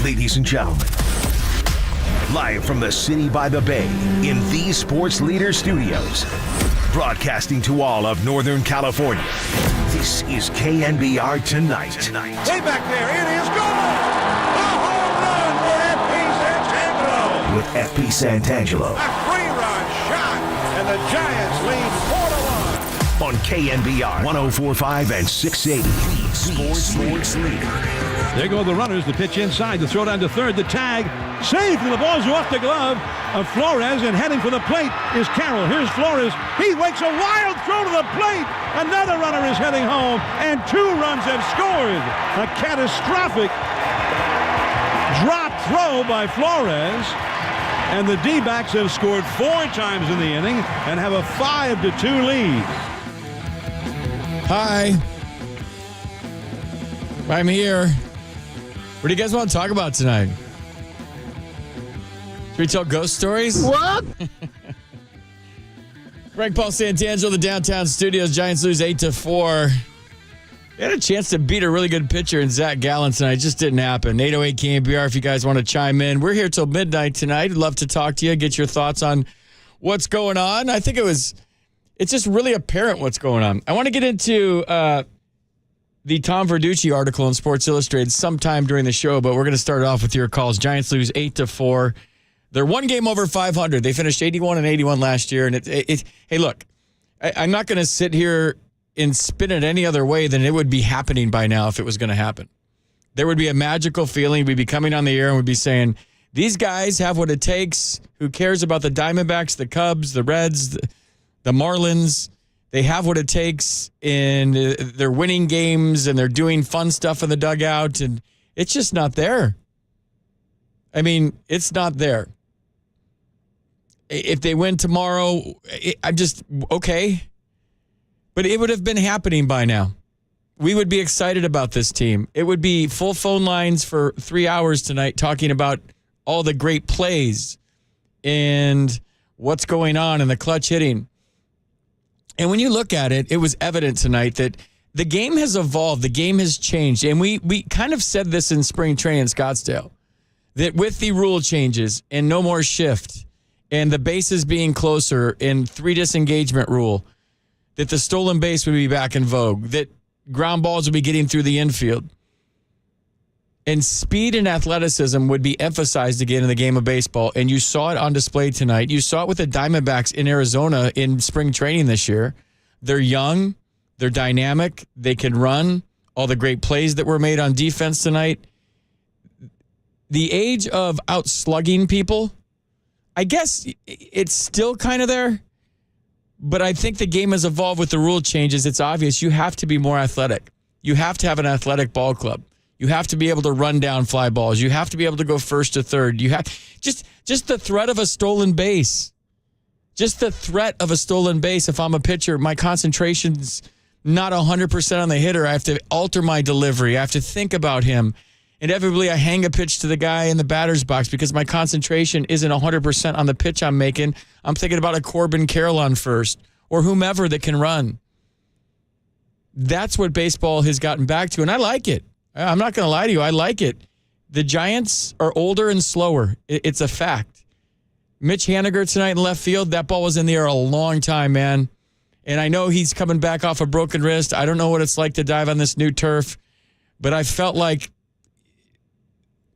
Ladies and gentlemen, live from the city by the bay in the Sports Leader Studios, broadcasting to all of Northern California, this is KNBR Tonight. Way back there, it is gone! A home run for F.P. Santangelo! With F.P. Santangelo. A three-run shot, and the Giants lead 4-1. On KNBR 104.5 and 680, Sports Leader. There go the runners. The pitch inside. The throw down to third. The tag. Saved. And the ball's off the glove of Flores. And heading for the plate is Carroll. Here's Flores. He makes a wild throw to the plate. Another runner is heading home. And 2 runs have scored. A catastrophic drop throw by Flores. And the D-backs have scored 4 times in the inning and have a 5-2 lead. Hi. I'm here. What do you guys want to talk about tonight? Should we tell ghost stories? What? Frank Paul Santangelo, the downtown studios. Giants lose 8-4. They had a chance to beat a really good pitcher in Zach Gallen tonight. It just didn't happen. 808 KNBR if you guys want to chime in. We're here till midnight tonight. I'd love to talk to you, get your thoughts on what's going on. I think it's just really apparent what's going on. I want to get into the Tom Verducci article in Sports Illustrated sometime during the show, but we're going to start off with your calls. Giants lose 8-4. They're 1 game over 500. They finished 81-81 last year. And hey, look, I'm not going to sit here and spin it any other way than it would be happening by now if it was going to happen. There would be a magical feeling. We'd be coming on the air and we'd be saying, these guys have what it takes. Who cares about the Diamondbacks, the Cubs, the Reds, the Marlins? They have what it takes, and they're winning games, and they're doing fun stuff in the dugout, and it's just not there. I mean, it's not there. If they win tomorrow, I'm just, okay. But it would have been happening by now. We would be excited about this team. It would be full phone lines for 3 hours tonight talking about all the great plays and what's going on in the clutch hitting. And when you look at it, it was evident tonight that the game has evolved. The game has changed. And we kind of said this in spring training in Scottsdale, that with the rule changes and no more shift and the bases being closer and 3 disengagement rule, that the stolen base would be back in vogue, that ground balls would be getting through the infield. And speed and athleticism would be emphasized again in the game of baseball. And you saw it on display tonight. You saw it with the Diamondbacks in Arizona in spring training this year. They're young. They're dynamic. They can run. All the great plays that were made on defense tonight. The age of outslugging people, I guess it's still kind of there. But I think the game has evolved with the rule changes. It's obvious you have to be more athletic. You have to have an athletic ball club. You have to be able to run down fly balls. You have to be able to go first to third. You have just the threat of a stolen base. Just the threat of a stolen base. If I'm a pitcher, my concentration's not 100% on the hitter. I have to alter my delivery. I have to think about him. Inevitably, I hang a pitch to the guy in the batter's box because my concentration isn't 100% on the pitch I'm making. I'm thinking about a Corbin Carroll on first or whomever that can run. That's what baseball has gotten back to, and I like it. I'm not going to lie to you. I like it. The Giants are older and slower. It's a fact. Mitch Haniger tonight in left field, that ball was in the air a long time, man. And I know he's coming back off a broken wrist. I don't know what it's like to dive on this new turf, but I felt like,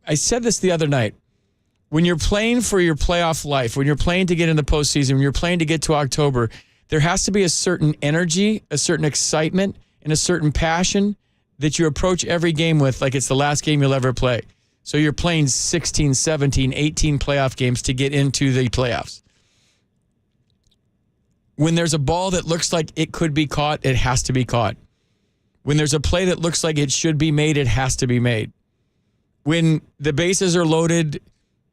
I said this the other night, when you're playing for your playoff life, when you're playing to get in the postseason, when you're playing to get to October, there has to be a certain energy, a certain excitement, and a certain passion that you approach every game with like it's the last game you'll ever play. So you're playing 16, 17, 18 playoff games to get into the playoffs. When there's a ball that looks like it could be caught, it has to be caught. When there's a play that looks like it should be made, it has to be made. When the bases are loaded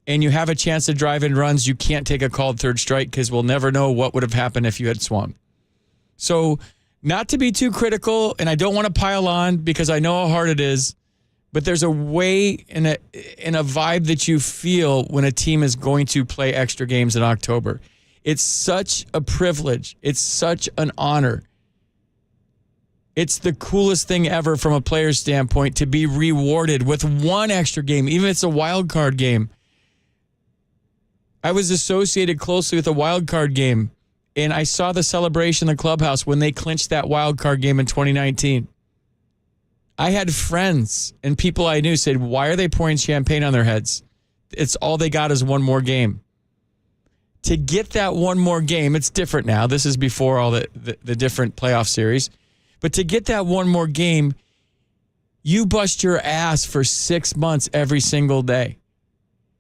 and you have a chance to drive in runs, you can't take a called third strike because we'll never know what would have happened if you had swung. So not to be too critical, and I don't want to pile on because I know how hard it is, but there's a way and a vibe that you feel when a team is going to play extra games in October. It's such a privilege. It's such an honor. It's the coolest thing ever from a player's standpoint to be rewarded with one extra game, even if it's a wild card game. I was associated closely with a wild card game, and I saw the celebration in the clubhouse when they clinched that wild card game in 2019. I had friends and people I knew said, why are they pouring champagne on their heads? It's all they got is one more game. To get that one more game, it's different now. This is before all the different playoff series. But to get that one more game, you bust your ass for 6 months every single day.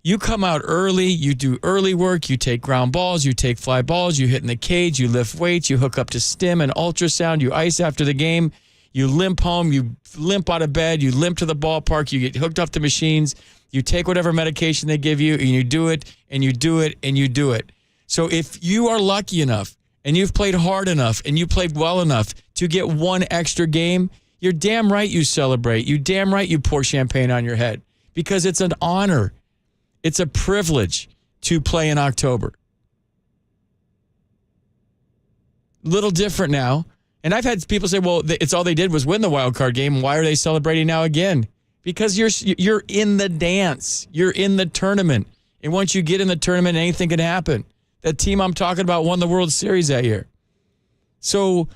You come out early, you do early work, you take ground balls, you take fly balls, you hit in the cage, you lift weights, you hook up to stim and ultrasound, you ice after the game, you limp home, you limp out of bed, you limp to the ballpark, you get hooked up to machines, you take whatever medication they give you, and you do it, and you do it, and you do it. So if you are lucky enough, and you've played hard enough, and you played well enough to get one extra game, you're damn right you celebrate. You damn right you pour champagne on your head, because it's an honor. It's a privilege to play in October. Little different now. And I've had people say, well, it's all they did was win the wild card game. Why are they celebrating now again? Because you're in the dance. You're in the tournament. And once you get in the tournament, anything can happen. That team I'm talking about won the World Series that year. So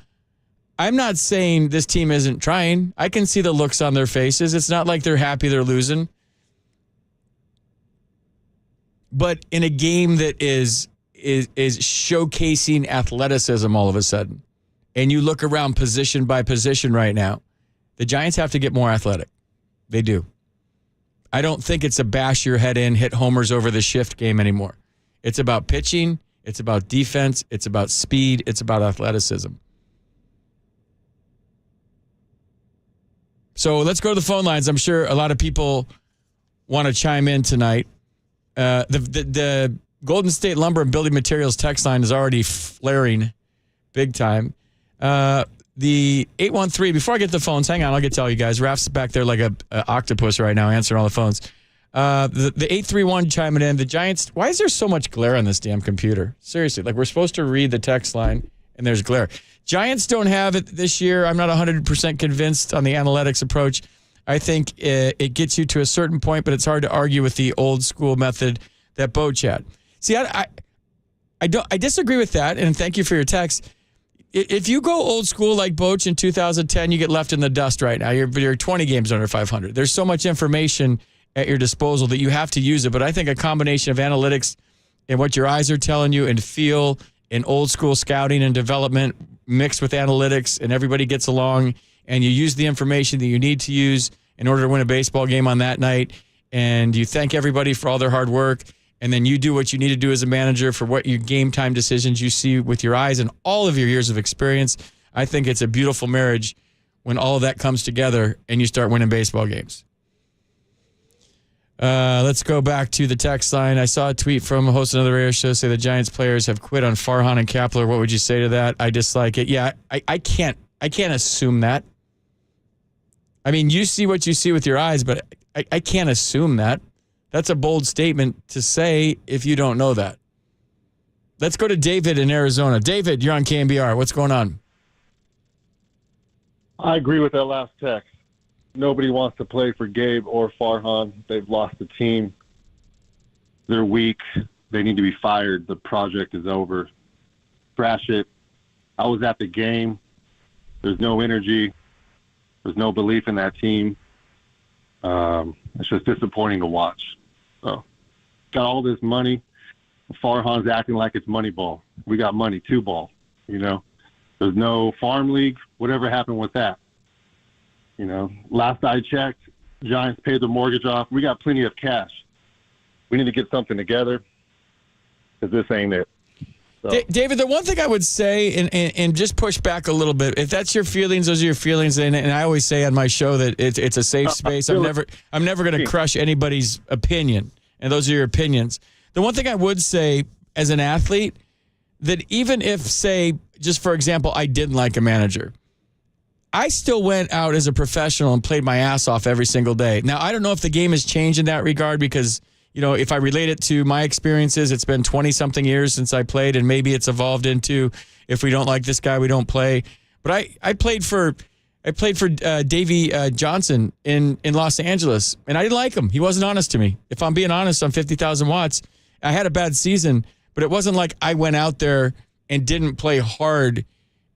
I'm not saying this team isn't trying. I can see the looks on their faces. It's not like they're happy they're losing. But in a game that is showcasing athleticism all of a sudden, and you look around position by position right now, the Giants have to get more athletic. They do. I don't think it's a bash your head in, hit homers over the shift game anymore. It's about pitching. It's about defense. It's about speed. It's about athleticism. So let's go to the phone lines. I'm sure a lot of people want to chime in tonight. The Golden State Lumber and Building Materials text line is already flaring big time. The 813, before I get to the phones, hang on, I'll get to all you guys. Raf's back there like a octopus right now answering all the phones. The 831 chiming in. The Giants, why is there so much glare on this damn computer? Seriously, like we're supposed to read the text line and there's glare. Giants don't have it this year. I'm not 100% convinced on the analytics approach. I think it gets you to a certain point, but it's hard to argue with the old school method that Boch had. See, I disagree with that, and thank you for your text. If you go old school like Boch in 2010, you get left in the dust right now. You're 20 games under 500. There's so much information at your disposal that you have to use it, but I think a combination of analytics and what your eyes are telling you and feel and old school scouting and development mixed with analytics, and everybody gets along, and you use the information that you need to use in order to win a baseball game on that night, and you thank everybody for all their hard work, and then you do what you need to do as a manager for what your game time decisions you see with your eyes and all of your years of experience. I think it's a beautiful marriage when all of that comes together and you start winning baseball games. Let's go back to the text line. I saw a tweet from a host of another radio show say the Giants players have quit on Farhan and Kapler. What would you say to that? I dislike it. Yeah, I can't assume that. I mean, you see what you see with your eyes, but I can't assume that. That's a bold statement to say if you don't know that. Let's go to David in Arizona. David, you're on KNBR. What's going on? I agree with that last text. Nobody wants to play for Gabe or Farhan. They've lost the team. They're weak. They need to be fired. The project is over. Trash it. I was at the game. There's no energy. There's no belief in that team. It's just disappointing to watch. So, got all this money. Farhan's acting like it's Moneyball. We got money, 2-ball. You know, there's no farm league. Whatever happened with that? You know, last I checked, Giants paid the mortgage off. We got plenty of cash. We need to get something together because this ain't it. So. David, the one thing I would say, and just push back a little bit, if that's your feelings, those are your feelings, and I always say on my show that it's a safe space. I'm never going to crush anybody's opinion, and those are your opinions. The one thing I would say as an athlete, that even if, say, just for example, I didn't like a manager, I still went out as a professional and played my ass off every single day. Now, I don't know if the game has changed in that regard because, you know, if I relate it to my experiences, it's been 20-something years since I played, and maybe it's evolved into if we don't like this guy, we don't play. But I played for I played for Davey Johnson in Los Angeles, and I didn't like him. He wasn't honest to me. If I'm being honest, on 50,000 watts, I had a bad season, but it wasn't like I went out there and didn't play hard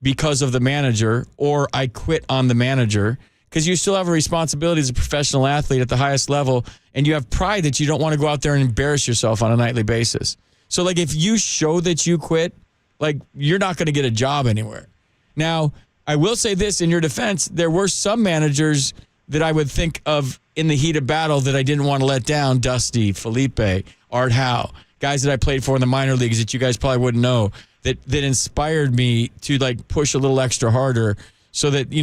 because of the manager, or I quit on the manager, because you still have a responsibility as a professional athlete at the highest level, and you have pride that you don't want to go out there and embarrass yourself on a nightly basis. So, like, if you show that you quit, like, you're not going to get a job anywhere. Now, I will say this in your defense, there were some managers that I would think of in the heat of battle that I didn't want to let down. Dusty, Felipe, Art Howe, guys that I played for in the minor leagues that you guys probably wouldn't know, that inspired me to, like, push a little extra harder, so that, you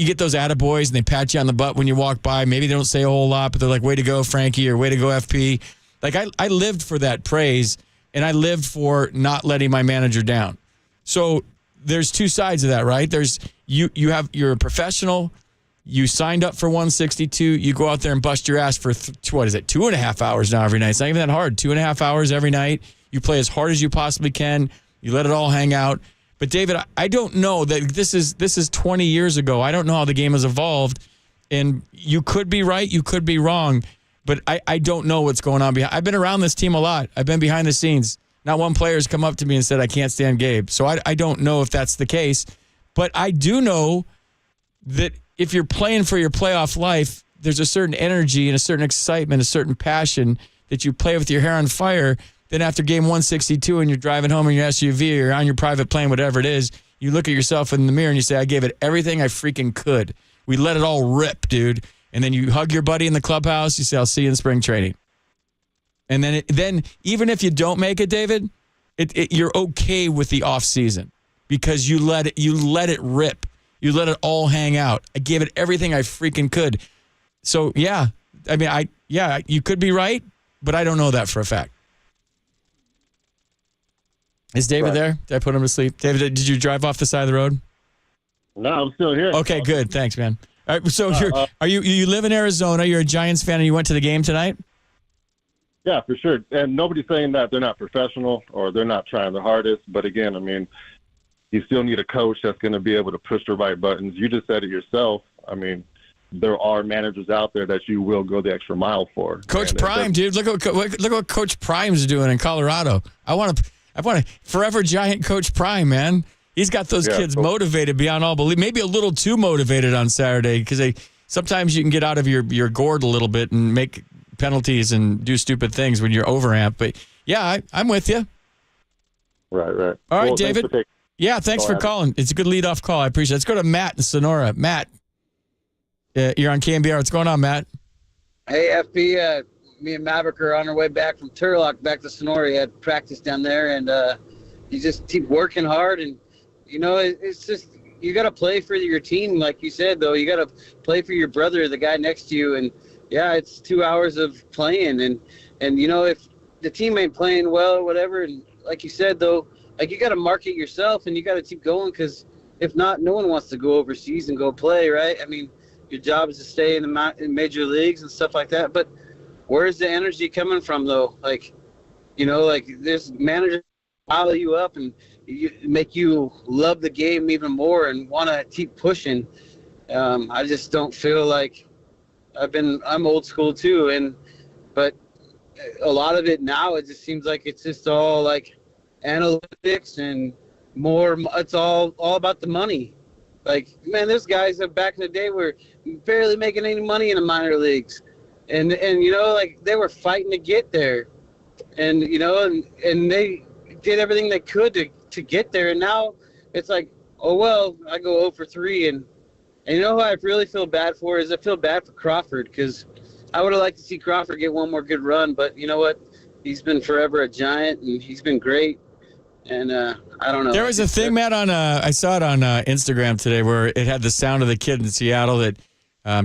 get those attaboys and they pat you on the butt when you walk by. Maybe they don't say a whole lot, but they're like, way to go, Frankie, or way to go, FP. Like, I lived for that praise, and I lived for not letting my manager down. So there's two sides of that, right? There's you're a professional. You signed up for 162. You go out there and bust your ass for, 2.5 hours now every night. It's not even that hard. 2.5 hours every night. You play as hard as you possibly can. You let it all hang out. But David, I don't know that this is 20 years ago. I don't know how the game has evolved, and you could be right, you could be wrong, but I don't know what's going on behind. I've been around this team a lot. I've been behind the scenes. Not one player has come up to me and said, I can't stand Gabe. So I don't know if that's the case, but I do know that if you're playing for your playoff life, there's a certain energy and a certain excitement, a certain passion that you play with your hair on fire. Then after game 162 and you're driving home in your SUV or you're on your private plane, whatever it is, you look at yourself in the mirror and you say, I gave it everything I freaking could. We let it all rip, dude. And then you hug your buddy in the clubhouse. You say, I'll see you in spring training. And then even if you don't make it, David, you're okay with the off season because you let it rip. You let it all hang out. I gave it everything I freaking could. So, yeah, I mean, you could be right, but I don't know that for a fact. Is David there? Did I put him to sleep? David, did you drive off the side of the road? No, I'm still here. Okay, good. Thanks, man. All right, so you live in Arizona. You're a Giants fan, and you went to the game tonight? Yeah, for sure. And nobody's saying that they're not professional or they're not trying their hardest. But again, I mean, you still need a coach that's going to be able to push the right buttons. You just said it yourself. I mean, there are managers out there that you will go the extra mile for. Coach Prime, dude, look what Coach Prime's doing in Colorado. I want a forever Giant Coach Prime, man. He's got those kids motivated beyond all belief. Maybe a little too motivated on Saturday because sometimes you can get out of your gourd a little bit and make penalties and do stupid things when you're overamped. But yeah, I'm with you. Right. All right, David. Thanks for calling. It's a good leadoff call. I appreciate it. Let's go to Matt in Sonora. Matt, you're on KNBR. What's going on, Matt? Hey, FP. Me and Maverick are on our way back from Turlock back to Sonora. He had practice down there, and you just keep working hard. And, it's just you got to play for your team. Like you said, though, you got to play for your brother, the guy next to you. And, yeah, it's 2 hours of playing. And if the team ain't playing well or whatever, and like you said, though, like you got to market yourself and you got to keep going because if not, no one wants to go overseas and go play, right? I mean, your job is to stay in major leagues and stuff like that. But where's the energy coming from, though? Like there's managers pile you up and make you love the game even more and want to keep pushing. I just don't feel like I'm old school too. But a lot of it now, it just seems like it's just all like analytics and more. It's all about the money. Like, man, there's guys that back in the day were barely making any money in the minor leagues. And like they were fighting to get there, and and they did everything they could to get there. And now it's like, oh well, I go 0 for 3, and who I really feel bad for is I feel bad for Crawford because I would have liked to see Crawford get one more good run, but you know what? He's been forever a Giant, and he's been great. And I don't know. There was a thing, Matt, I saw it on Instagram today where it had the sound of the kid in Seattle that.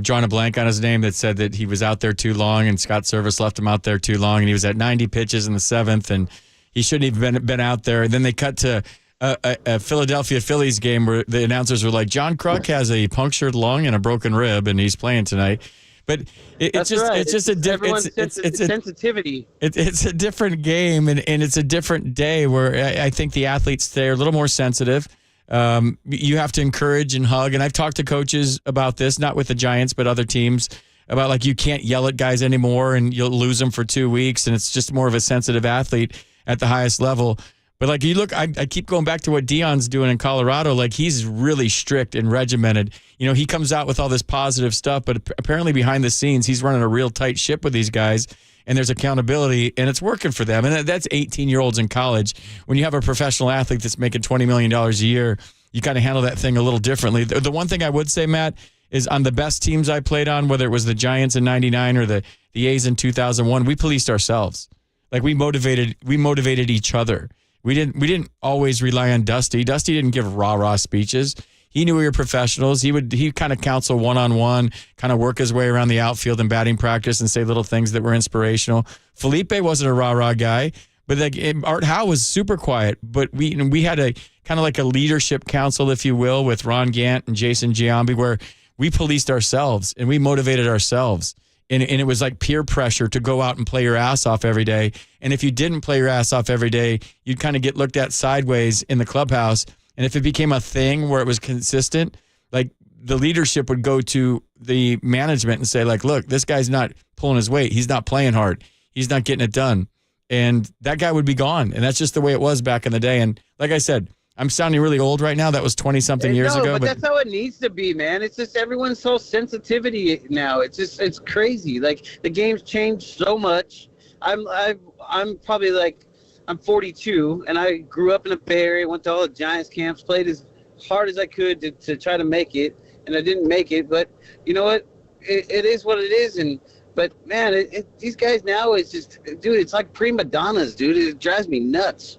Drawing a blank on his name that said that he was out there too long and Scott Service left him out there too long and he was at 90 pitches in the 7th and he shouldn't have been out there. And then they cut to a Philadelphia Phillies game where the announcers were like, John Kruk has a punctured lung and a broken rib and he's playing tonight. But it's just a different sensitivity. It's a different game and it's a different day where I think the athletes today are a little more sensitive. You have to encourage and hug. And I've talked to coaches about this, not with the Giants, but other teams, about like you can't yell at guys anymore and you'll lose them for 2 weeks. And it's just more of a sensitive athlete at the highest level. But like you look, I keep going back to what Deion's doing in Colorado. Like he's really strict and regimented. You know, he comes out with all this positive stuff, but apparently behind the scenes, he's running a real tight ship with these guys. And there's accountability, and it's working for them. And that's 18-year-olds in college. When you have a professional athlete that's making $20 million a year, you kind of handle that thing a little differently. The one thing I would say, Matt, is on the best teams I played on, whether it was the Giants in '99 or the A's in 2001, we policed ourselves. Like we motivated each other. We didn't always rely on Dusty. Dusty didn't give rah-rah speeches. He knew we were professionals. He kind of counsel one-on-one, kind of work his way around the outfield and batting practice and say little things that were inspirational. Felipe wasn't a rah-rah guy, but like Art Howe was super quiet. But we had a kind of like a leadership council, if you will, with Ron Gant and Jason Giambi, where we policed ourselves and we motivated ourselves. And it was like peer pressure to go out and play your ass off every day. And if you didn't play your ass off every day, you'd kind of get looked at sideways in the clubhouse. And if it became a thing where it was consistent, like the leadership would go to the management and say, like, look, this guy's not pulling his weight. He's not playing hard. He's not getting it done. And that guy would be gone. And that's just the way it was back in the day. And like I said, I'm sounding really old right now. That was 20-something years ago. But that's how it needs to be, man. It's just everyone's so sensitivity now. It's crazy. Like the game's changed so much. I'm probably like, I'm 42, and I grew up in the Bay Area, went to all the Giants camps, played as hard as I could to try to make it, and I didn't make it. But you know what? It is what it is. But man, these guys now, it's just, dude, it's like prima donnas, dude. It drives me nuts.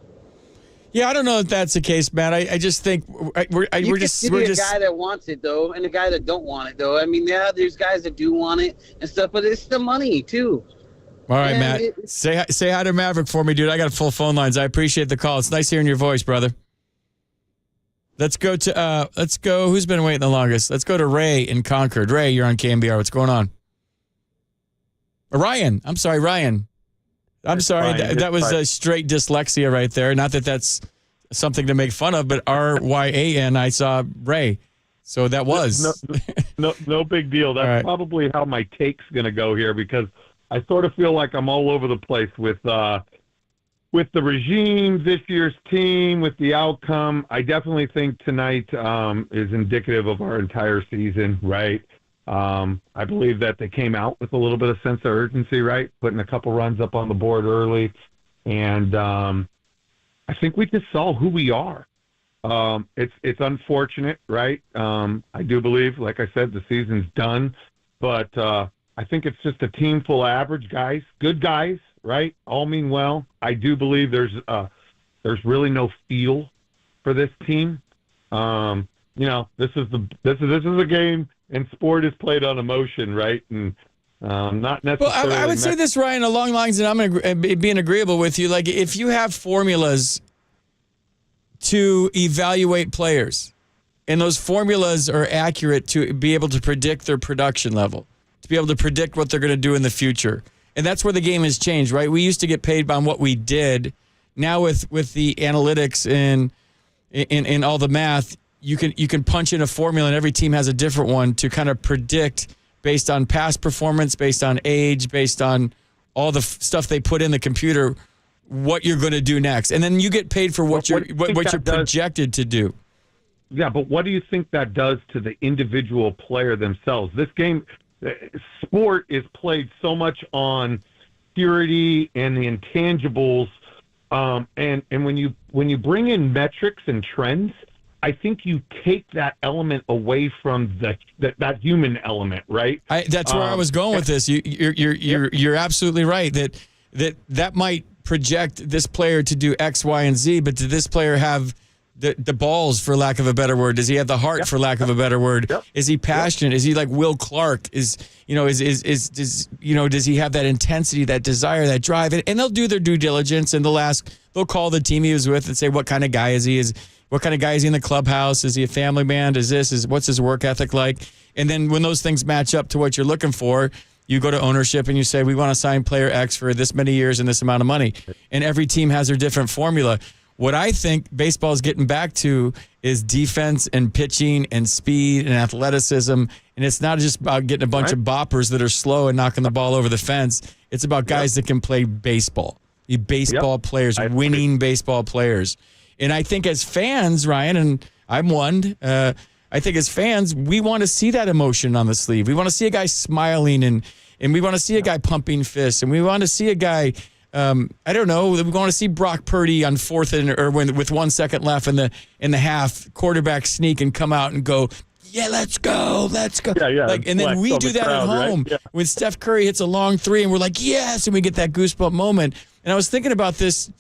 Yeah, I don't know if that's the case, Matt. I just think we're just a guy that wants it though, and a guy that don't want it though. I mean, yeah, there's guys that do want it and stuff, but it's the money too. All right, Matt. Say hi to Maverick for me, dude. I got full phone lines. I appreciate the call. It's nice hearing your voice, brother. Let's go. Who's been waiting the longest? Let's go to Ray in Concord. Ray, you're on KNBR. What's going on? Ryan. I'm sorry, Ryan. I'm sorry. That was a straight dyslexia right there. Not that that's something to make fun of, but RYAN. I saw Ray. So that was. No big deal. That's probably how my take's going to go here, because I sort of feel like I'm all over the place with the regime, this year's team, with the outcome. I definitely think tonight is indicative of our entire season, right? I believe that they came out with a little bit of sense of urgency, right? Putting a couple runs up on the board early. And I think we just saw who we are. It's unfortunate, right? I do believe, like I said, the season's done. But I think it's just a team full of average guys, good guys, right? All mean well. I do believe there's really no feel for this team. This is a game, and sport is played on emotion, right? And not necessarily. Well, I would say this, Ryan, along lines, and I'm being agreeable with you. Like, if you have formulas to evaluate players, and those formulas are accurate to be able to predict their production level, to be able to predict what they're going to do in the future. And that's where the game has changed, right? We used to get paid on what we did. Now with the analytics and in all the math, you can punch in a formula, and every team has a different one to kind of predict based on past performance, based on age, based on all the stuff they put in the computer, what you're going to do next. And then you get paid for what you're projected to do. Yeah, but what do you think that does to the individual player themselves? This game, sport is played so much on purity and the intangibles, and when you bring in metrics and trends, I think you take that element away from that human element, right? That's where I was going with this. You're absolutely right that might project this player to do X, Y, and Z, but did this player have the balls, for lack of a better word? Does he have the heart, for lack of a better word? Is he passionate? Is he like Will Clark? Does he have that intensity, that desire, that drive? And they'll do their due diligence, and they'll call the team he was with and say, what kind of guy is he? What kind of guy is he in the clubhouse? Is he a family man? What's his work ethic like? And then when those things match up to what you're looking for, you go to ownership and you say, we want to sign player X for this many years and this amount of money. And every team has their different formula. What I think baseball is getting back to is defense and pitching and speed and athleticism. And it's not just about getting a bunch of boppers that are slow and knocking the ball over the fence. It's about guys that can play baseball. Baseball players, winning baseball players. And I think as fans, Ryan, and I'm one, I think as fans, we want to see that emotion on the sleeve. We want to see a guy smiling, and we want to see a guy pumping fists, and we want to see a guy, I don't know, we want to see Brock Purdy on fourth with 1 second left in the half, quarterback sneak and come out and go, yeah, let's go. Yeah. And then we do that at home. Right? Yeah. When Steph Curry hits a long three and we're like, yes, and we get that goosebump moment. And I was thinking about this,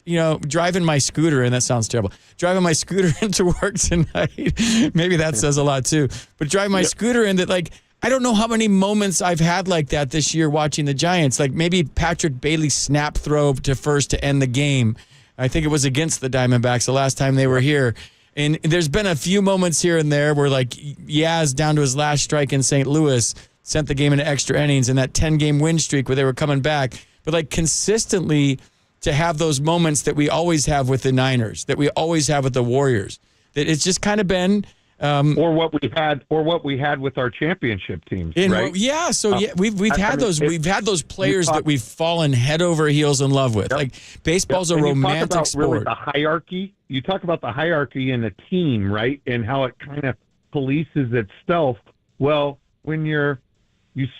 driving my scooter, and that sounds terrible, driving my scooter into work tonight. Maybe that says a lot too. But driving my scooter in that, like, I don't know how many moments I've had like that this year watching the Giants. Like maybe Patrick Bailey's snap throw to first to end the game. I think it was against the Diamondbacks the last time they were here. And there's been a few moments here and there where, like, Yaz down to his last strike in St. Louis sent the game into extra innings, and that 10-game win streak where they were coming back. But, like, consistently to have those moments that we always have with the Niners, that we always have with the Warriors, that it's just kind of been or what we had with our championship teams, right? Yeah, so we've had those players that we've fallen head over heels in love with. Yep. Like baseball's a romantic sport. Really the hierarchy. You talk about the hierarchy in a team, right? And how it kind of polices itself. Well, when you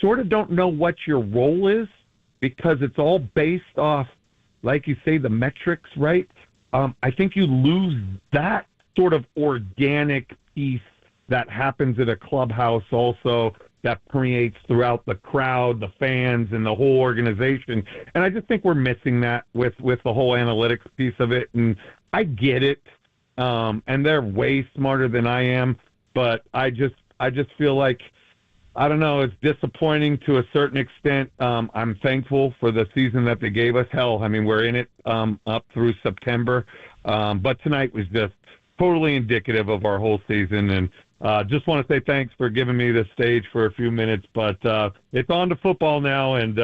sort of don't know what your role is because it's all based off, like you say, the metrics, right? I think you lose that sort of organic piece that happens at a clubhouse also that permeates throughout the crowd, the fans, and the whole organization. And I just think we're missing that with the whole analytics piece of it. And I get it. And they're way smarter than I am, but I just feel like, I don't know, it's disappointing to a certain extent. I'm thankful for the season that they gave us. Hell, I mean, we're in it up through September. But tonight was just totally indicative of our whole season. And just want to say thanks for giving me the stage for a few minutes. But it's on to football now, and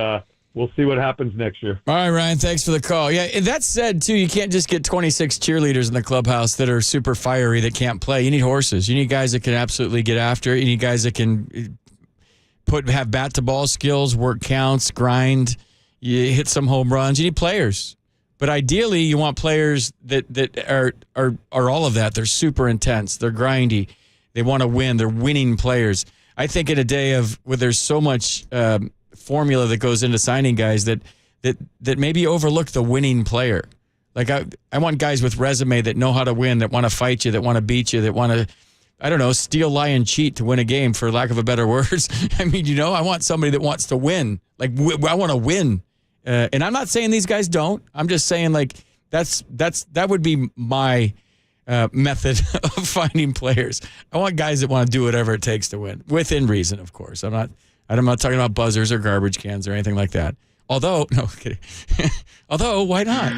we'll see what happens next year. All right, Ryan, thanks for the call. Yeah, and that said, too, you can't just get 26 cheerleaders in the clubhouse that are super fiery that can't play. You need horses. You need guys that can absolutely get after it. You need guys that can have bat-to-ball skills, work counts, grind. You hit some home runs. You need players. But ideally, you want players that are all of that. They're super intense. They're grindy. They want to win. They're winning players. I think in a day where there's so much formula that goes into signing guys that maybe overlook the winning player. Like I want guys with resume that know how to win, that want to fight you, that want to beat you, that want to, I don't know, steal, lie, and cheat to win a game, for lack of a better words. I mean, I want somebody that wants to win. Like I want to win. And I'm not saying these guys don't. I'm just saying, like, that would be my method of finding players. I want guys that want to do whatever it takes to win, within reason, of course. I'm not talking about buzzers or garbage cans or anything like that. Although, no kidding. Although, why not?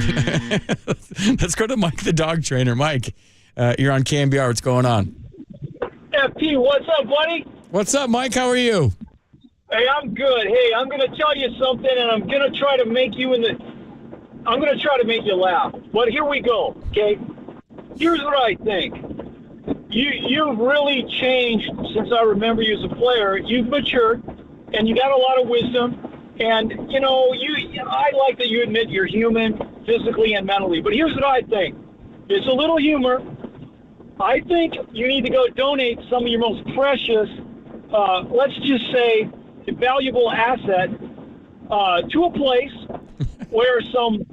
Let's go to Mike, the dog trainer. Mike, you're on KNBR. What's going on? FP, what's up, buddy? What's up, Mike? How are you? Hey, I'm good. Hey, I'm going to tell you something, and I'm going to try to make you laugh. But here we go, okay? Here's what I think. You've really changed since I remember you as a player. You've matured, and you got a lot of wisdom. And, I like that you admit you're human, physically and mentally. But here's what I think. It's a little humor. I think you need to go donate some of your most precious, let's just say, valuable asset to a place where some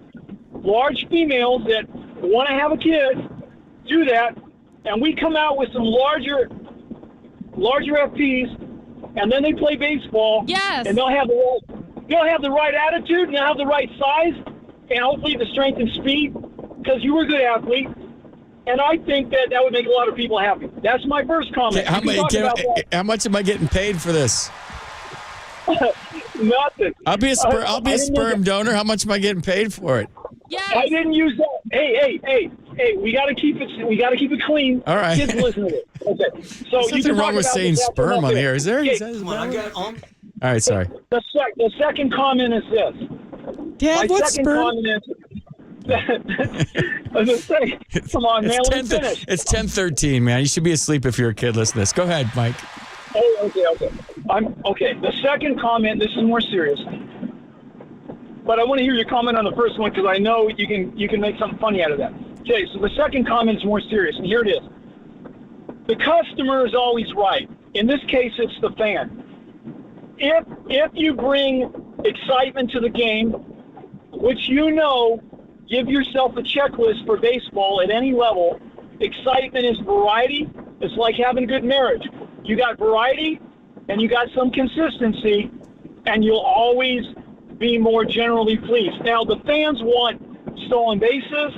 large females that want to have a kid do that, and we come out with some larger FPs, and then they play baseball. Yes. And they'll have the right attitude, and they'll have the right size, and hopefully the strength and speed, because you were a good athlete. And I think that would make a lot of people happy. That's my first comment. How much am I getting paid for this? Nothing. I'll be a sperm donor. How much am I getting paid for it? Yes. I didn't use that. Hey, we got to keep it clean. All right. Kids listen to it. Okay. So There's nothing wrong with saying sperm on the air, is there? Okay. All right, sorry. The second comment is this. Dad, what's sperm? I was gonna say, come on, man, let me finish. It's 10:13, man. You should be asleep if you're a kid listening to this. Go ahead, Mike. Oh, okay. Okay. The second comment, this is more serious, but I want to hear your comment on the first one because I know you can make something funny out of that. Okay, so the second comment is more serious, and here it is. The customer is always right. In this case, it's the fan. If you bring excitement to the game, which give yourself a checklist for baseball at any level. Excitement is variety. It's like having a good marriage. You got variety and you got some consistency, and you'll always be more generally pleased. Now, the fans want stolen bases.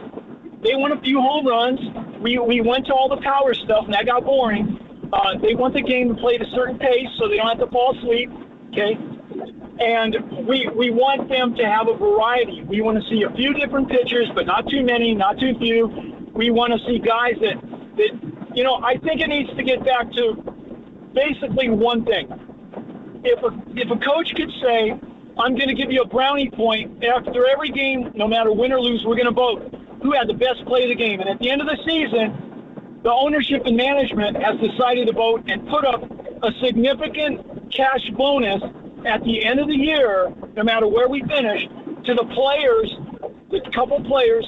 They want a few home runs. We went to all the power stuff, and that got boring. They want the game to play at a certain pace so they don't have to fall asleep, okay? And we want them to have a variety. We want to see a few different pitchers, but not too many, not too few. We want to see guys that I think it needs to get back to basically one thing. If a coach could say, I'm going to give you a brownie point after every game, no matter win or lose, we're going to vote who had the best play of the game. And at the end of the season, the ownership and management has decided to vote and put up a significant cash bonus at the end of the year, no matter where we finish, to the players, the couple players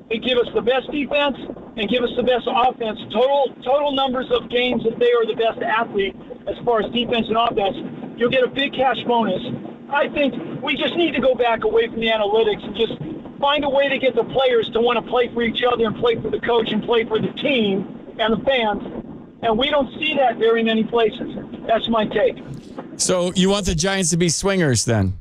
that give us the best defense and give us the best offense, total numbers of games that they are the best athlete as far as defense and offense, you'll get a big cash bonus. I think we just need to go back away from the analytics and just find a way to get the players to want to play for each other and play for the coach and play for the team and the fans. And we don't see that very many places. That's my take. So you want the Giants to be swingers then?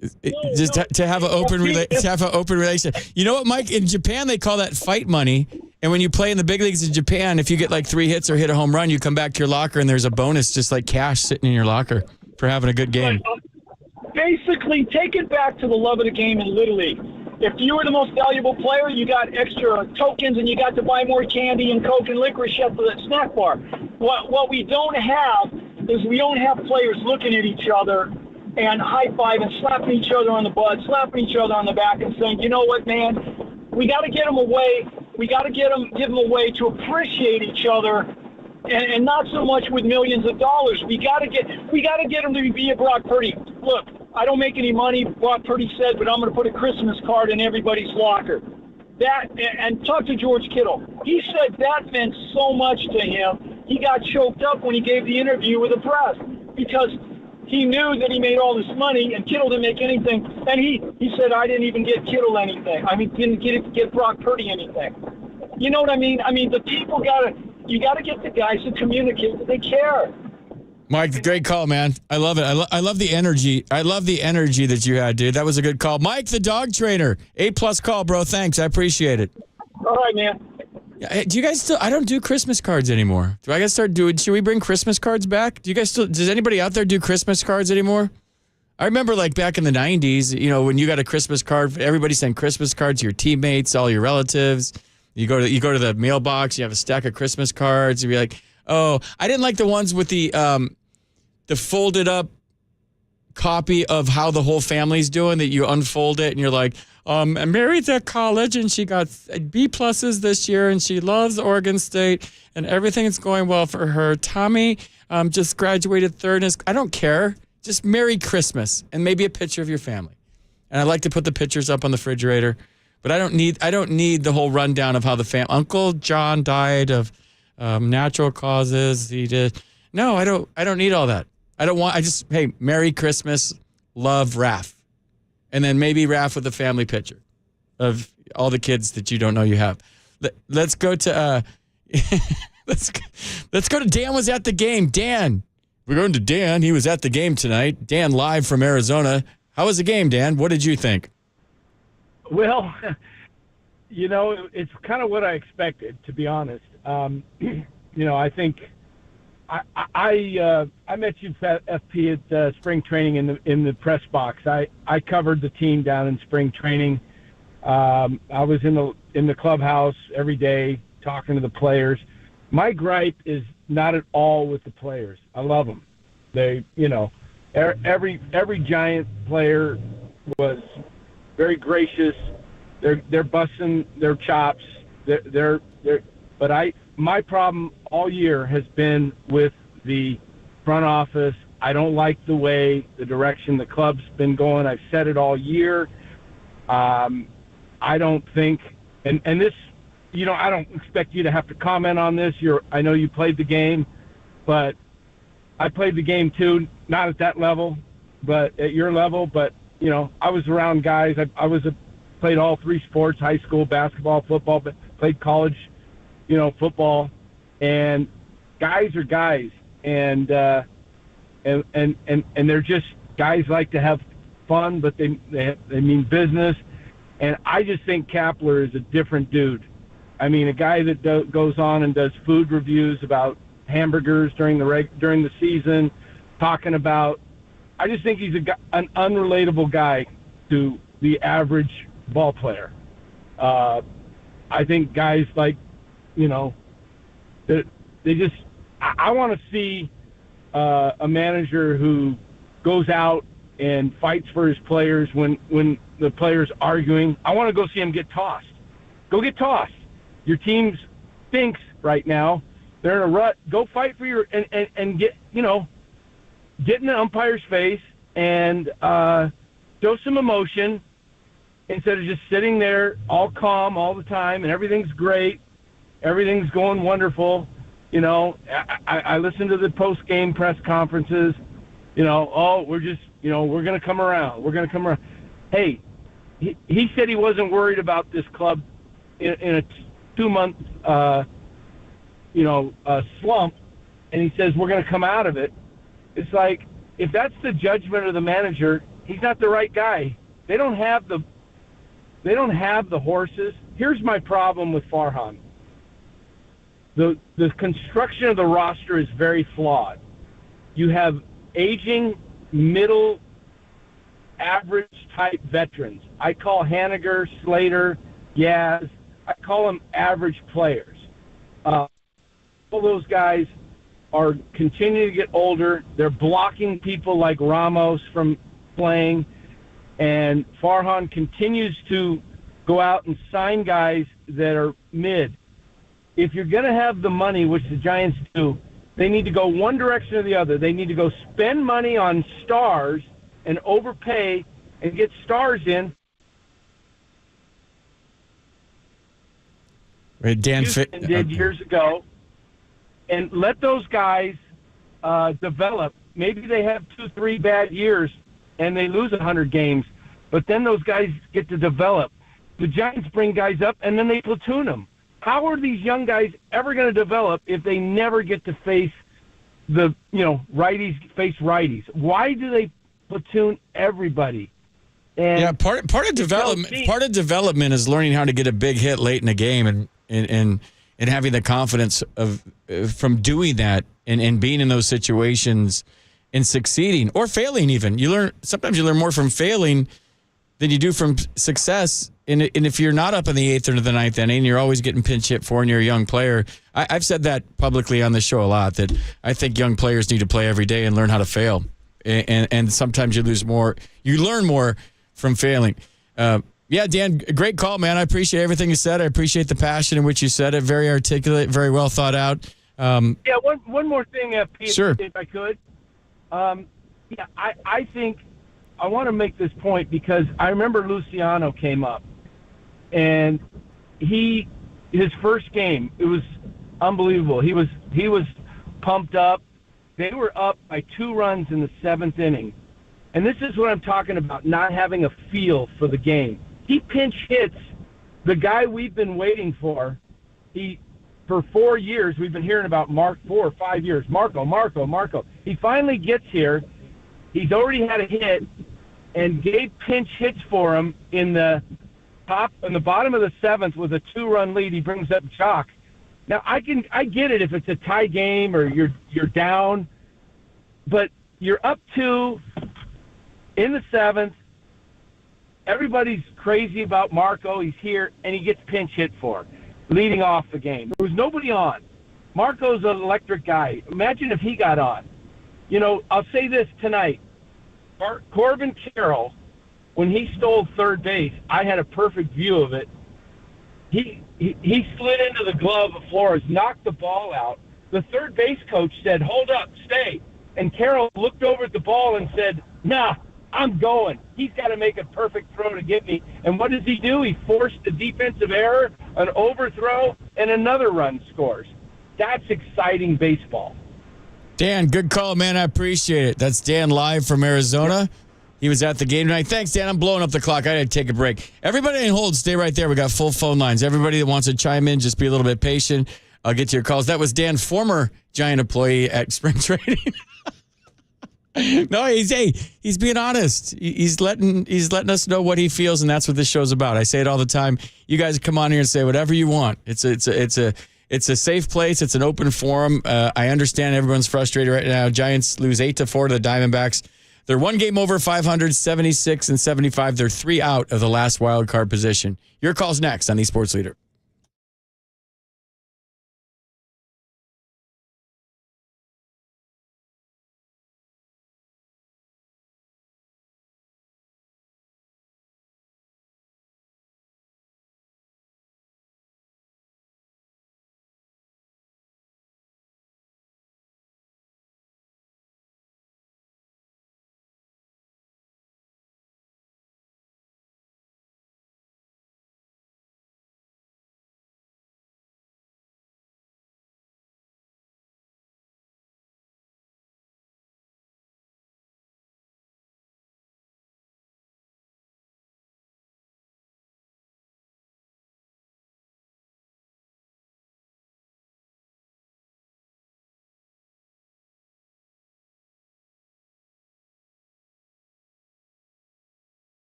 To have an open relation. You know what, Mike? In Japan, they call that fight money. And when you play in the big leagues in Japan, if you get like 3 hits or hit a home run, you come back to your locker and there's a bonus, just like cash sitting in your locker for having a good game. Basically, take it back to the love of the game in Little League. If you were the most valuable player, you got extra tokens and you got to buy more candy and Coke and licorice at the snack bar. What we don't have is we don't have players looking at each other and high-five and slapping each other on the butt, slapping each other on the back and saying, you know what, man, we got to get them away. We got to give them a way to appreciate each other and not so much with millions of dollars. We got to get them to be a Brock Purdy. Look, I don't make any money, Brock Purdy said, but I'm going to put a Christmas card in everybody's locker. And talk to George Kittle. He said that meant so much to him. He got choked up when he gave the interview with the press because he knew that he made all this money and Kittle didn't make anything. And he said, I didn't even get Kittle anything. I mean, didn't get Brock Purdy anything. You know what I mean? I mean, the people you got to get the guys to communicate that they care. Mike, great call, man. I love it. I love the energy. I love the energy that you had, dude. That was a good call. Mike, the dog trainer. A+ call, bro. Thanks. I appreciate it. All right, man. Do you guys still? I don't do Christmas cards anymore. Do I got to start doing? Should we bring Christmas cards back? Do you guys still? Does anybody out there do Christmas cards anymore? I remember like back in the 90s, when you got a Christmas card, everybody sent Christmas cards to your teammates, all your relatives. You go to the mailbox, you have a stack of Christmas cards. You'd be like, oh, I didn't like the ones with the folded up copy of how the whole family's doing that you unfold it and you're like, Mary's at college and she got B+ this year and she loves Oregon State and everything is going well for her. Tommy just graduated third. I don't care. Just Merry Christmas and maybe a picture of your family. And I like to put the pictures up on the refrigerator, but I don't need the whole rundown of how Uncle John died of natural causes. No, I don't need all that. Hey, Merry Christmas, love, Raph. And then maybe Raph with a family picture of all the kids that you don't know you have. Let's go to let's go to Dan was at the game. Dan, we're going to Dan. He was at the game tonight. Dan live from Arizona. How was the game, Dan? What did you think? Well, it's kind of what I expected, to be honest. I think I met you at FP at spring training in the press box. I covered the team down in spring training. I was in the clubhouse every day talking to the players. My gripe is not at all with the players. I love them. They, every Giant player was very gracious. They're busting their chops. But my problem all year has been with the front office. I don't like the direction the club's been going. I've said it all year. I don't think, and this, I don't expect you to have to comment on this. I know you played the game, but I played the game too, not at that level, but at your level. But, I was around guys. Played all three sports, high school, basketball, football, but played college, football. And guys are guys. And they're just, guys like to have fun, but they mean business. And I just think Kapler is a different dude. I mean, a guy that goes on and does food reviews about hamburgers during the season, talking about. I just think he's an unrelatable guy to the average ball player. I think guys like, they just. I want to see a manager who goes out and fights for his players when the player's arguing. I want to go see him get tossed. Go get tossed. Your team stinks right now. They're in a rut. Go fight for your and get get in the umpire's face and show some emotion instead of just sitting there all calm all the time and everything's great, everything's going wonderful. I listen to the post-game press conferences. We're just we're going to come around. We're going to come around. Hey, he said he wasn't worried about this club in a 2-month slump, and he says we're going to come out of it. It's like, if that's the judgment of the manager, he's not the right guy. They don't have the horses. Here's my problem with Farhan. The construction of the roster is very flawed. You have aging, middle, average type veterans. I call Haniger, Slater, Yaz. I call them average players. All those guys are continuing to get older. They're blocking people like Ramos from playing, and Farhan continues to go out and sign guys that are mid. If you're going to have the money, which the Giants do, they need to go one direction or the other. They need to go spend money on stars and overpay and get stars in. Dan did years ago, and let those guys develop. Maybe they have 2-3 bad years and they lose 100 games, but then those guys get to develop. The Giants bring guys up and then they platoon them. How are these young guys ever going to develop if they never get to face the righties? Why do they platoon everybody? And part of development is learning how to get a big hit late in the game and having the confidence of from doing that and being in those situations and succeeding or failing even. Sometimes you learn more from failing than you do from success. And if you're not up in the 8th or the 9th inning, you're always getting pinch hit for, and you're a young player. I've said that publicly on the show a lot, that I think young players need to play every day and learn how to fail. And sometimes you learn more from failing. Dan, great call, man. I appreciate everything you said. I appreciate the passion in which you said it. Very articulate, very well thought out. One more thing, Pete, sure. If I could. I think I want to make this point because I remember Luciano came up, and his first game, it was unbelievable. He was pumped up. They were up by 2 runs in the 7th inning. And this is what I'm talking about, not having a feel for the game. He pinch hits the guy we've been waiting for. For 4 years, we've been hearing about 4 or 5 years. Marco. He finally gets here. He's already had a hit, and Gabe pinch hits for him in the bottom of the 7th with a 2-run lead. He brings up Jock. Now I get it if it's a tie game or you're down, but you're up 2 in the 7th. Everybody's crazy about Marco. He's here, and he gets pinch hit for, leading off the game. There was nobody on. Marco's an electric guy. Imagine if he got on. I'll say this tonight. Corbin Carroll when he stole third base, I had a perfect view of it. He slid into the glove of Flores, knocked the ball out. The third base coach said, "Hold up, stay." And Carroll looked over at the ball and said, "Nah, I'm going. He's got to make a perfect throw to get me." And what does he do? He forced a defensive error, an overthrow, and another run scores. That's exciting baseball. Dan, good call, man. I appreciate it. That's Dan live from Arizona. He was at the game tonight. Thanks, Dan. I'm blowing up the clock. I had to take a break. Everybody in hold, stay right there. We got full phone lines. Everybody that wants to chime in, just be a little bit patient. I'll get to your calls. That was Dan, former Giant employee at spring training. No, he's being honest. He's letting us know what he feels, and that's what this show's about. I say it all the time. You guys come on here and say whatever you want. It's a safe place. It's an open forum. I understand everyone's frustrated right now. Giants lose 8-4 to the Diamondbacks. They're one game over 500, 76 and 75. They're 3 out of the last wild card position. Your call's next on the Sports Leader.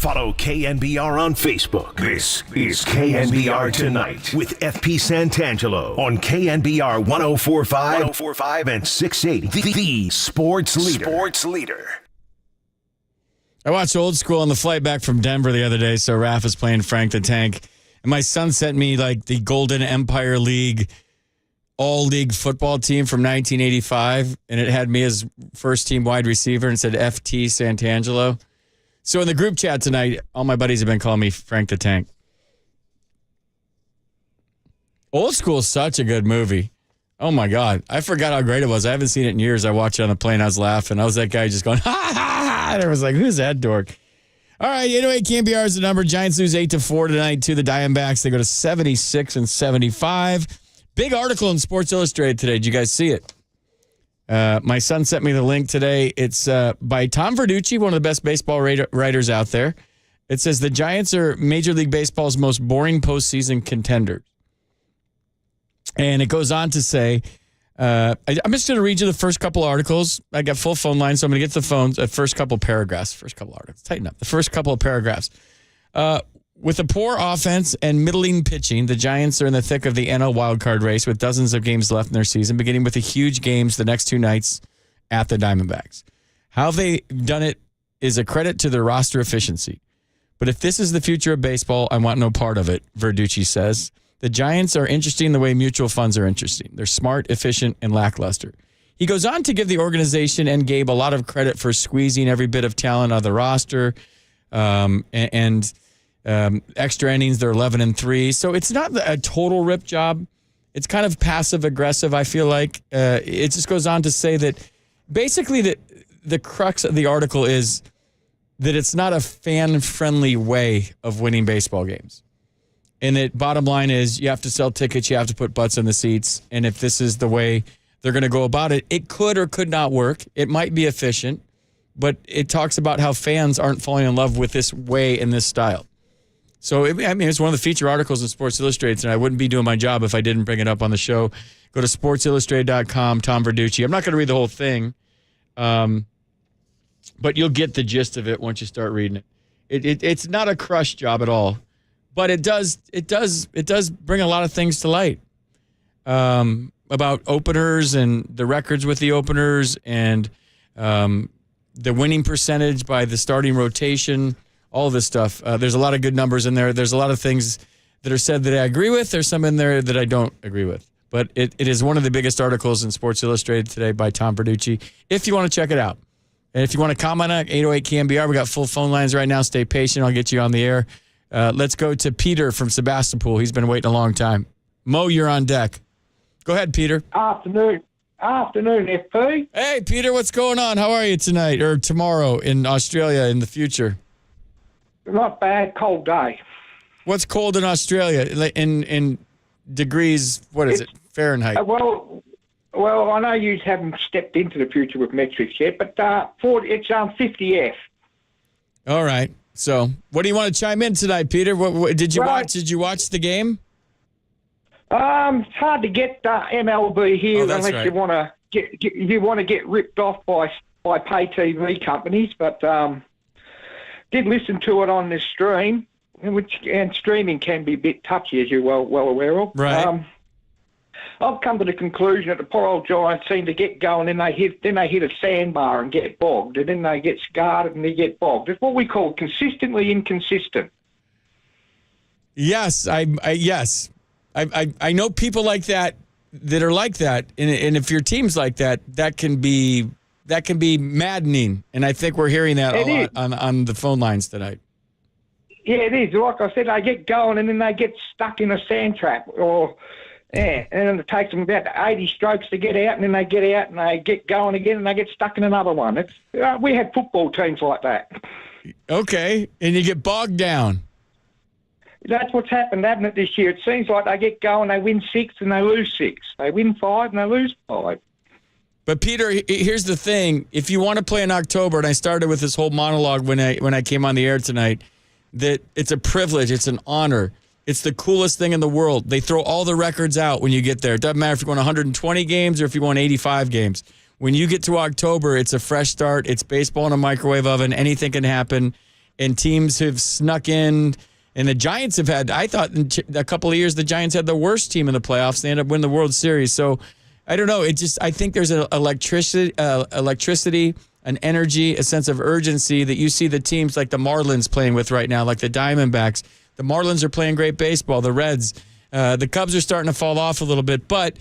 Follow KNBR on Facebook. This is KNBR Tonight with FP Santangelo on KNBR 104.5 and 680. The Sports Leader. I watched Old School on the flight back from Denver the other day, so Raph is playing Frank the Tank. And my son sent me like the Golden Empire League all-league football team from 1985, and it had me as first-team wide receiver and said FT Santangelo. So in the group chat tonight, all my buddies have been calling me Frank the Tank. Old School is such a good movie. Oh, my God. I forgot how great it was. I haven't seen it in years. I watched it on the plane. I was laughing. I was that guy just going, ha, ha, ha. And I was like, who's that dork? All right, 808 KNBR is the number. Giants lose 8-4 tonight to the Diamondbacks. They go to 76-75. Big article in Sports Illustrated today. Did you guys see it? My son sent me the link today. It's by Tom Verducci, one of the best baseball writers out there. It says the Giants are Major League Baseball's most boring postseason contender. And it goes on to say, I'm just going to read you the first couple articles. I got full phone lines, so I'm going to get to the phones. First couple paragraphs, first couple articles. Tighten up. The first couple of paragraphs. With a poor offense and middling pitching, the Giants are in the thick of the NL wildcard race with dozens of games left in their season, beginning with the huge games the next two nights at the Diamondbacks. How they've done it is a credit to their roster efficiency. But if this is the future of baseball, I want no part of it, Verducci says. The Giants are interesting the way mutual funds are interesting. They're smart, efficient, and lackluster. He goes on to give the organization and Gabe a lot of credit for squeezing every bit of talent out of the roster and extra innings, they're 11-3. So it's not a total rip job. It's kind of passive-aggressive, I feel like. It just goes on to say that basically the crux of the article is that it's not a fan-friendly way of winning baseball games. And that bottom line is you have to sell tickets, you have to put butts in the seats, and if this is the way they're going to go about it, it could or could not work. It might be efficient, but it talks about how fans aren't falling in love with this way and this style. So, it's one of the feature articles in Sports Illustrated, and I wouldn't be doing my job if I didn't bring it up on the show. Go to sportsillustrated.com, Tom Verducci. I'm not going to read the whole thing, but you'll get the gist of it once you start reading it. It's not a crush job at all, but it does bring a lot of things to light about openers and the records with the openers and the winning percentage by the starting rotation. All of this stuff. There's a lot of good numbers in there. There's a lot of things that are said that I agree with. There's some in there that I don't agree with. But it is one of the biggest articles in Sports Illustrated today by Tom Verducci, if you want to check it out. And if you want to comment on it, 808 KNBR. We got full phone lines right now. Stay patient. I'll get you on the air. Let's go to Peter from Sebastopol. He's been waiting a long time. Mo, you're on deck. Go ahead, Peter. Afternoon, FP. Hey, Peter, what's going on? How are you tonight or tomorrow in Australia in the future? Not bad, cold day. What's cold in Australia in degrees? What is it? Fahrenheit? Well, I know you haven't stepped into the future with metrics yet, but it's 50F. All right. So, what do you want to chime in tonight, Peter? What did you watch? Did you watch the game? It's hard to get MLB here unless right. you want to get ripped off by pay TV companies, but. Did listen to it on this stream, and streaming can be a bit touchy, as you're well aware of. Right. I've come to the conclusion that the poor old Giants seem to get going, and they hit a sandbar and get bogged, and then they get scarred and they get bogged. It's what we call consistently inconsistent. Yes, I know people like that are like that, and if your team's like that, that can be maddening, and I think we're hearing that a lot on the phone lines tonight. Yeah, it is. Like I said, they get going and then they get stuck in a sand trap, and then it takes them about 80 strokes to get out, and then they get out and they get going again, and they get stuck in another one. We had football teams like that. Okay, and you get bogged down. That's what's happened, hasn't it, this year? It seems like they get going, they win 6 and they lose 6. They win 5 and they lose 5. But Peter, here's the thing. If you want to play in October, and I started with this whole monologue when I came on the air tonight, that it's a privilege, it's an honor. It's the coolest thing in the world. They throw all the records out when you get there. It doesn't matter if you're going 120 games or if you won 85 games. When you get to October, it's a fresh start. It's baseball in a microwave oven. Anything can happen. and teams have snuck in. And the Giants have had, I thought in a couple of years, the Giants had the worst team in the playoffs. They ended up winning the World Series. So I don't know. I think there's an electricity, an energy, a sense of urgency that you see the teams like the Marlins playing with right now, like the Diamondbacks. The Marlins are playing great baseball. The Reds, the Cubs are starting to fall off a little bit. But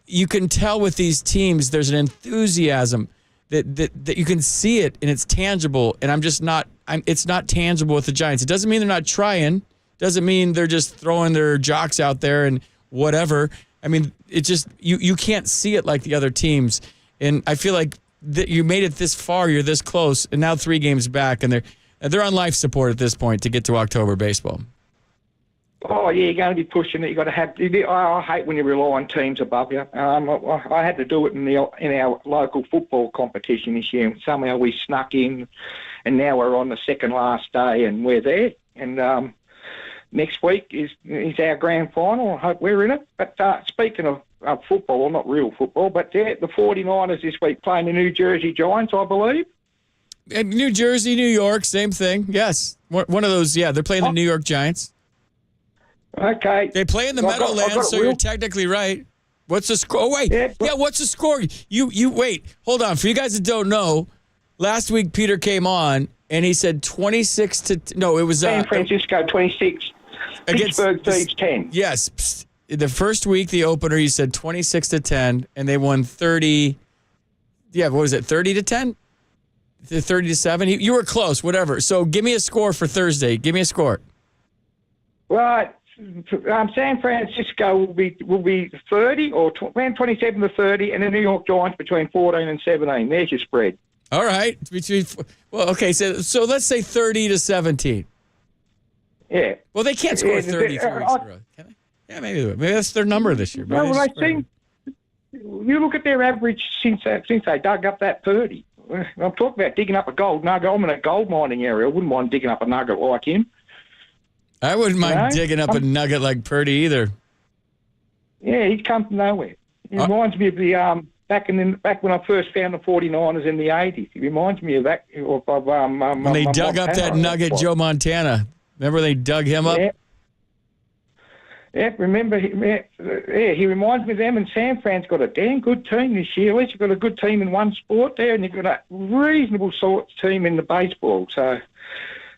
you can tell with these teams, there's an enthusiasm that you can see it and it's tangible. And it's not tangible with the Giants. It doesn't mean they're not trying. Doesn't mean they're just throwing their jocks out there and whatever. I mean, it just, you can't see it like the other teams. And I feel like you made it this far, you're this close, and now 3 games back, and they're on life support at this point to get to October baseball. Oh, yeah, you're going to be pushing it. You've got to have. I hate when you rely on teams above you. I had to do it in our local football competition this year. Somehow we snuck in, and now we're on the second last day, and we're there. And next week is our grand final. I hope we're in it. But speaking of football, well, not real football, but the 49ers this week playing the New Jersey Giants, I believe. And New Jersey, New York, same thing. Yes, one of those. Yeah, they're playing the New York Giants. Okay. They play in the Meadowlands, so you're technically right. What's the score? Oh, wait. Yeah, what's the score? You wait. Hold on. For you guys that don't know, last week Peter came on and he said 26 to no, it was San Francisco 26. Pittsburgh Thieves 10. Yes. The first week, the opener, he said 26 to 10, and they won 30. Yeah, what was it? 30 to 10? 30 to 7? You were close, whatever. So give me a score for Thursday. Give me a score. Right. San Francisco will be 30 or 27 to 30, and the New York Giants between 14 and 17. There's your spread. All right. Well, okay. So let's say 30 to 17. Yeah. Well, they can't score 30 3 weeks in a row, can they? Yeah, maybe that's their number this year. No, well, you look at their average since they dug up that 30. I'm talking about digging up a gold nugget. I'm in a gold mining area. I wouldn't mind digging up a nugget like him. I wouldn't mind digging up a nugget like Purdy either. Yeah, he'd come from nowhere. He reminds me of the back when I first found the 49ers in the 80s. He reminds me of that. When they dug up that nugget, Joe Montana. Remember they dug him up? Yeah, remember, he reminds me of them, and San Fran's got a damn good team this year. At least you've got a good team in one sport there, and you've got a reasonable sort of team in the baseball. So,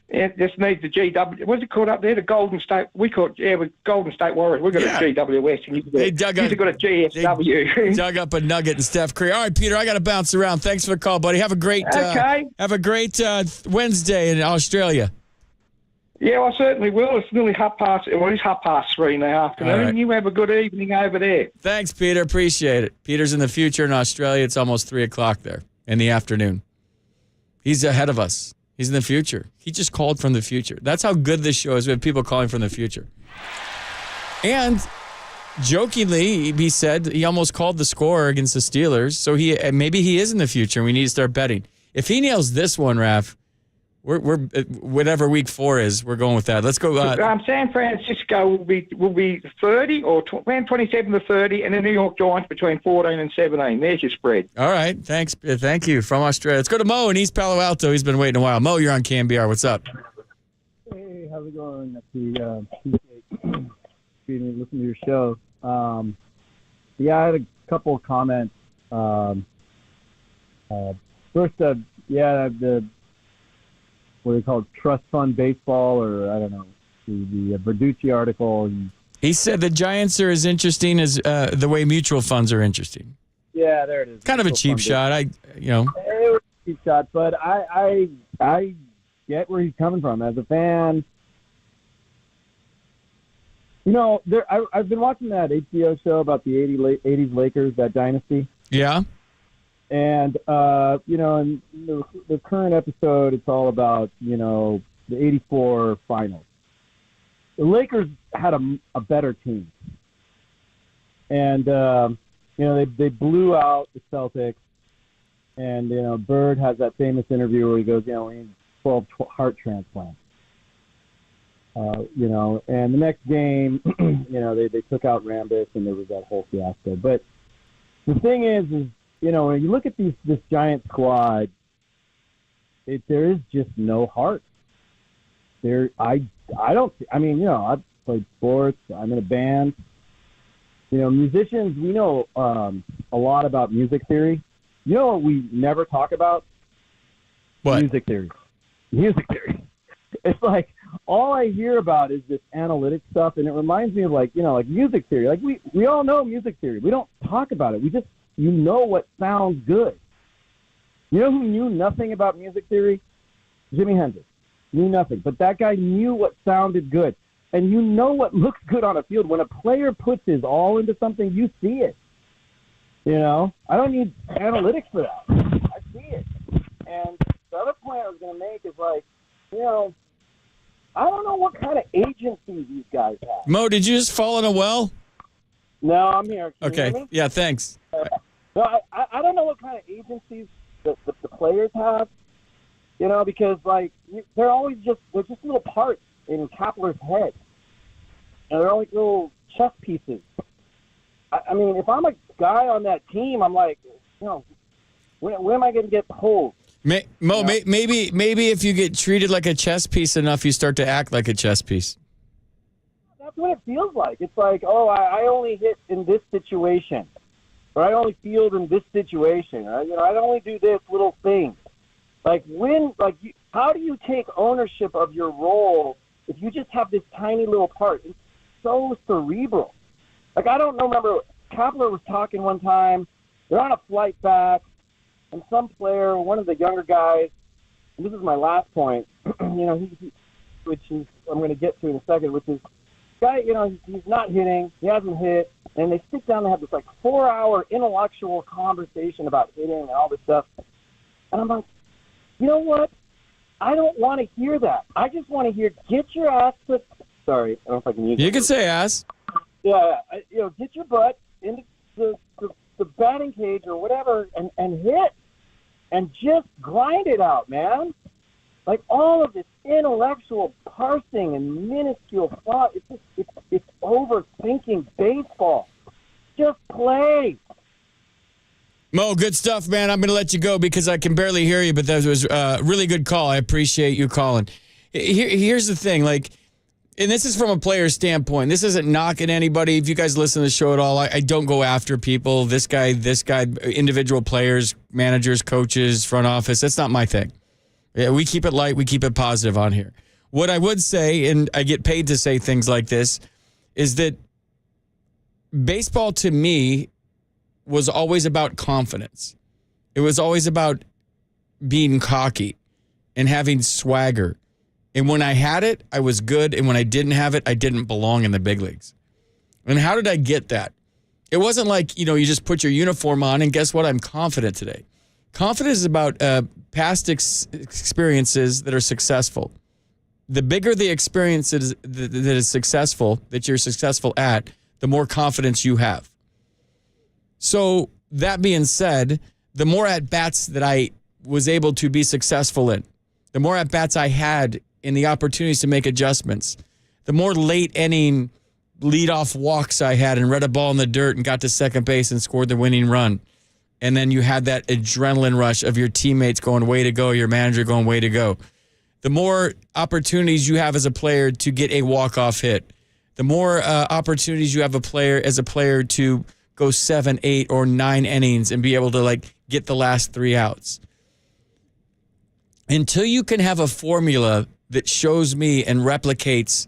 yeah, just needs the GW. What's it called up there? The Golden State. We call it, with Golden State Warriors. We've got a GWS, and you've got a GSW. They dug up a nugget in Steph Curry. All right, Peter, I got to bounce around. Thanks for the call, buddy. Have a great Wednesday in Australia. Yeah, I certainly will. It's nearly 3:30 in the afternoon. Right. You have a good evening over there. Thanks, Peter. Appreciate it. Peter's in the future in Australia. It's almost 3 o'clock there in the afternoon. He's ahead of us. He's in the future. He just called from the future. That's how good this show is. We have people calling from the future. And jokingly, he said he almost called the score against the Steelers. So maybe he is in the future, and we need to start betting. If he nails this one, Raph, we're whatever week 4 is, we're going with that. Let's go. San Francisco will be 30 or 27 to 30, and the New York Giants between 14 and 17. There's your spread. All right, thanks. Thank you from Australia. Let's go to Mo in East Palo Alto. He's been waiting a while. Mo, you're on KNBR. What's up? Hey, how's it going? Listen to your show. Yeah, I had a couple of comments. First, the what do they call it, trust fund baseball, or I don't know, the Verducci article. He said the Giants are as interesting as the way mutual funds are interesting. Yeah, there it is. Kind of a cheap shot. It was a cheap shot, but I get where he's coming from. As a fan, I've been watching that HBO show about the 80s Lakers, that dynasty. Yeah. And, in the current episode, it's all about, the 84 finals. The Lakers had a better team. And, they blew out the Celtics. And, Bird has that famous interview where he goes, we need 12 heart transplants. And the next game, they took out Rambis and there was that whole fiasco. But the thing is when you look at this Giant squad, there is just no heart. I don't. I mean, I've played sports. I'm in a band. Musicians, we know a lot about music theory. You know what we never talk about? What? Music theory. Music theory. It's like all I hear about is this analytic stuff, and it reminds me of like music theory. Like we all know music theory. We don't talk about it. We just what sounds good. You know who knew nothing about music theory? Jimi Hendrix. Knew nothing. But that guy knew what sounded good. And what looks good on a field. When a player puts his all into something, you see it. I don't need analytics for that. I see it. And the other point I was going to make is like, I don't know what kind of agency these guys have. Mo, did you just fall in a well? No, I'm here. Can you hear me? Yeah, thanks. No, I don't know what kind of agencies the players have, because like they're just little parts in Kapler's head, and they're like little chess pieces. I mean, if I'm a guy on that team, I'm like, when am I going to get pulled? Maybe if you get treated like a chess piece enough, you start to act like a chess piece. That's what it feels like. It's like, I only hit in this situation, or I only field in this situation. I only do this little thing. Like how do you take ownership of your role if you just have this tiny little part? It's so cerebral. Like I don't know. Remember, Kapler was talking one time. They're on a flight back, and some player, one of the younger guys, and this is my last point. Which is I'm going to get to in a second, which is guy. He's not hitting. He hasn't hit. And they sit down and have this 4-hour intellectual conversation about hitting and all this stuff. And I'm like, you know what? I don't want to hear that. I just want to hear, get your ass put. Sorry, I don't know if I can use it. You can say ass. Yeah, get your butt into the batting cage or whatever and hit. And just grind it out, man. Like all of this intellectual parsing and minuscule thought, it's overthinking baseball. Just play. Mo, good stuff, man. I'm going to let you go because I can barely hear you, but that was a really good call. I appreciate you calling. Here's the thing, and this is from a player's standpoint. This isn't knocking anybody. If you guys listen to the show at all, I don't go after people. This guy, individual players, managers, coaches, front office. That's not my thing. Yeah, we keep it light. We keep it positive on here. What I would say, and I get paid to say things like this, is that baseball to me was always about confidence. It was always about being cocky and having swagger. And when I had it, I was good. And when I didn't have it, I didn't belong in the big leagues. And how did I get that? It wasn't like, you just put your uniform on and guess what? I'm confident today. Confidence is about past experiences that are successful. The bigger the experience that is successful, that you're successful at, the more confidence you have. So that being said, the more at-bats that I was able to be successful in, the more at-bats I had in the opportunities to make adjustments, the more late-inning leadoff walks I had and read a ball in the dirt and got to second base and scored the winning run. And then you had that adrenaline rush of your teammates going, way to go, your manager going, way to go. The more opportunities you have as a player to get a walk-off hit, the more opportunities you have as a player to go 7, 8, or 9 innings and be able to get the last 3 outs. Until you can have a formula that shows me and replicates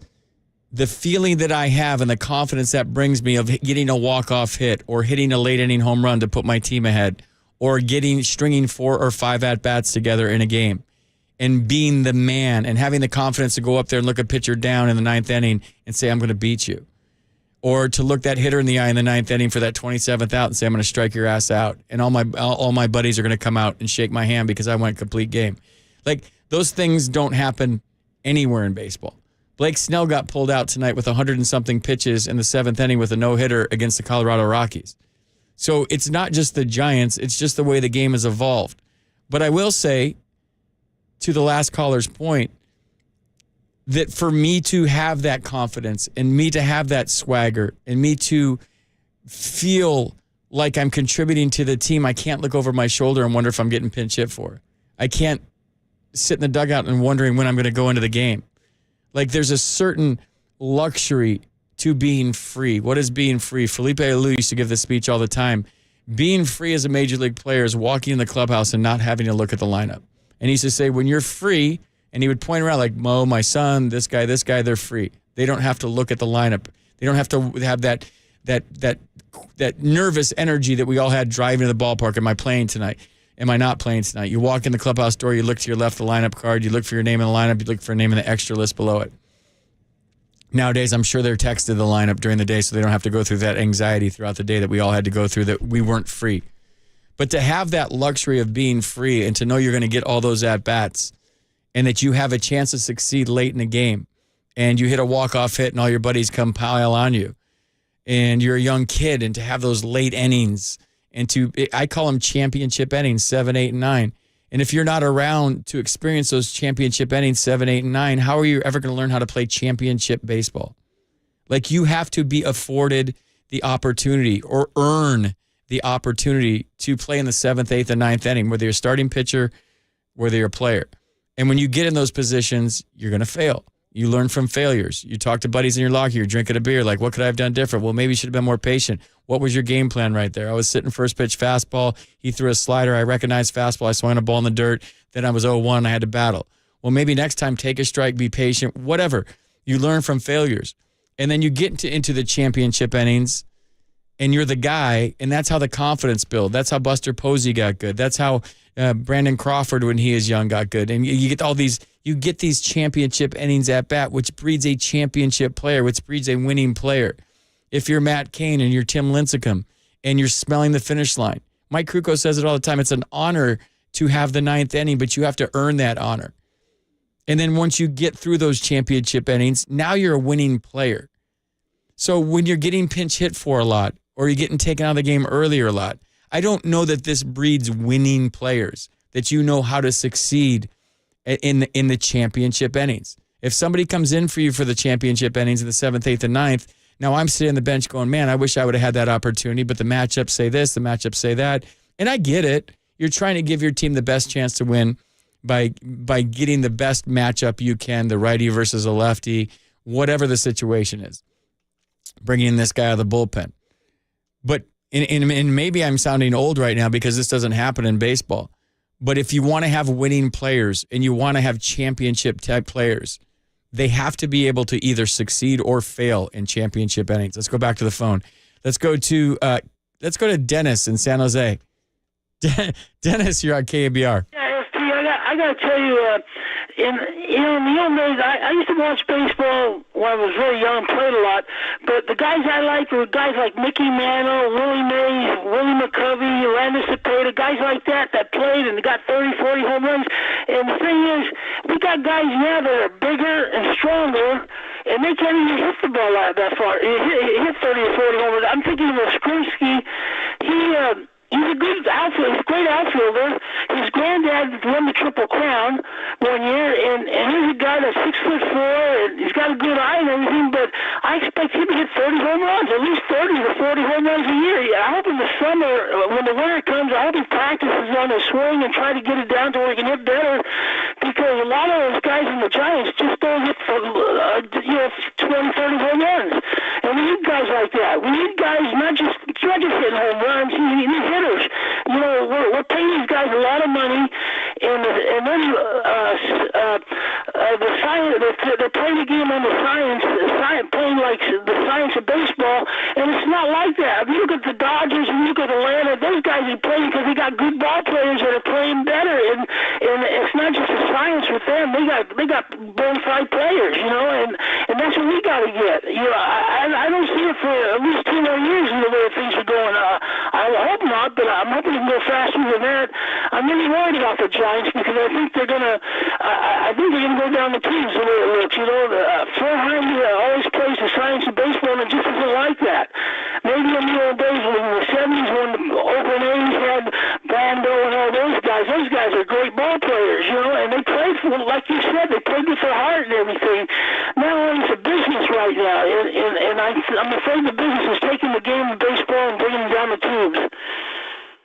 the feeling that I have and the confidence that brings me of getting a walk-off hit or hitting a late inning home run to put my team ahead or stringing 4 or 5 at-bats together in a game and being the man and having the confidence to go up there and look a pitcher down in the 9th inning and say, I'm going to beat you. Or to look that hitter in the eye in the 9th inning for that 27th out and say, I'm going to strike your ass out. And all my buddies are going to come out and shake my hand because I went complete game. Those things don't happen anywhere in baseball. Blake Snell got pulled out tonight with 100-and-something pitches in the 7th inning with a no-hitter against the Colorado Rockies. So it's not just the Giants, it's just the way the game has evolved. But I will say, to the last caller's point, that for me to have that confidence and me to have that swagger and me to feel like I'm contributing to the team, I can't look over my shoulder and wonder if I'm getting pinch hit for. I can't sit in the dugout and wondering when I'm going to go into the game. Like there's a certain luxury to being free. What is being free? Felipe Alou used to give this speech all the time. Being free as a major league player is walking in the clubhouse and not having to look at the lineup. And he used to say, when you're free, and he would point around like Mo, my son, this guy, they're free. They don't have to look at the lineup. They don't have to have that nervous energy that we all had driving to the ballpark. Am I playing tonight? Am I not playing tonight? You walk in the clubhouse door, you look to your left, the lineup card, you look for your name in the lineup, you look for a name in the extra list below it. Nowadays, I'm sure they're texted the lineup during the day so they don't have to go through that anxiety throughout the day that we all had to go through, that we weren't free. But to have that luxury of being free and to know you're going to get all those at-bats and that you have a chance to succeed late in the game and you hit a walk-off hit and all your buddies come pile on you and you're a young kid, and to have those late innings and I call them championship innings, 7, 8, and 9. And if you're not around to experience those championship innings, 7, 8, and 9, how are you ever going to learn how to play championship baseball? Like, you have to be afforded the opportunity or earn the opportunity to play in the 7th, 8th, and 9th inning, whether you're a starting pitcher, whether you're a player. And when you get in those positions, you're going to fail. You learn from failures. You talk to buddies in your locker, you're drinking a beer, like, what could I have done different? Well, maybe you should have been more patient. What was your game plan right there? I was sitting first pitch fastball. He threw a slider. I recognized fastball. I swung a ball in the dirt. Then I was 0-1. I had to battle. Well, maybe next time, take a strike, be patient, whatever. You learn from failures. And then you get into the championship innings, and you're the guy, and that's how the confidence build. That's how Buster Posey got good. That's how Brandon Crawford, when he is young, got good. And you get all these, you get these championship innings at bat, which breeds a championship player, which breeds a winning player. If you're Matt Cain and you're Tim Lincecum and you're smelling the finish line, Mike Krukow says it all the time. It's an honor to have the 9th inning, but you have to earn that honor. And then once you get through those championship innings, now you're a winning player. So when you're getting pinch hit for a lot, or you're getting taken out of the game earlier a lot, I don't know that this breeds winning players, that you know how to succeed in the championship innings. If somebody comes in for you for the championship innings in the 7th, 8th, and 9th, now I'm sitting on the bench going, man, I wish I would have had that opportunity, but the matchups say this, the matchups say that. And I get it. You're trying to give your team the best chance to win by getting the best matchup you can, the righty versus a lefty, whatever the situation is. Bringing in this guy out of the bullpen. But and maybe I'm sounding old right now because this doesn't happen in baseball. But if you want to have winning players and you want to have championship type players, they have to be able to either succeed or fail in championship innings. Let's go back to the phone. Let's go to Dennis in San Jose. Dennis, you're on KNBR. Yeah, FP, I got to tell you, in the old days, I used to watch baseball when I was very young, played a lot. But the guys I liked were guys like Mickey Mantle, Willie Mays, Willie McCovey, Landis Cepeda, guys like that played and got 30, 40 home runs. And the thing is, we got guys now that are bigger and stronger, and they can't even hit the ball out that far. Hit 30 or 40 home runs. I'm thinking of Skrimsky. He's a good outfielder. He's a great outfielder. His granddad won the Triple Crown one year, and he's a guy that's 6'4", and he's got a good eye and everything, but I expect him to hit 30 home runs, at least 30 to 40 home runs a year. I hope in the summer, when the winter comes, I hope he practices on his swing and try to get it down to where he can hit better, because a lot of those guys in the Giants just don't hit 20, 30 home runs. And we need guys like that. We need guys not just hitting home runs. We need hitters. We're paying these guys a lot of money, and then the science. They're playing the game on the science, playing like the science of baseball, and it's not like that. If you look at the Dodgers and you look at Atlanta, those guys are playing because they got good ball players that are playing better, and it's not just a science with them. They got bona fide players, and that's what we got to get. I don't see it for at least 2 more years in the way things are going. I hope not, but I'm hoping it can go faster than that. I'm really worried about the Giants because I think they're gonna go down the tubes the way it looks. Fernheim always plays the science of baseball, and it just isn't like that. Maybe in the old days, in the 70s, when the Oakland A's had Brando and all those guys are great ball players, and they played for, like you said, they played with their heart and everything. Now it's a business right now, and I'm afraid the business is taking the game of baseball and bringing it down the tubes.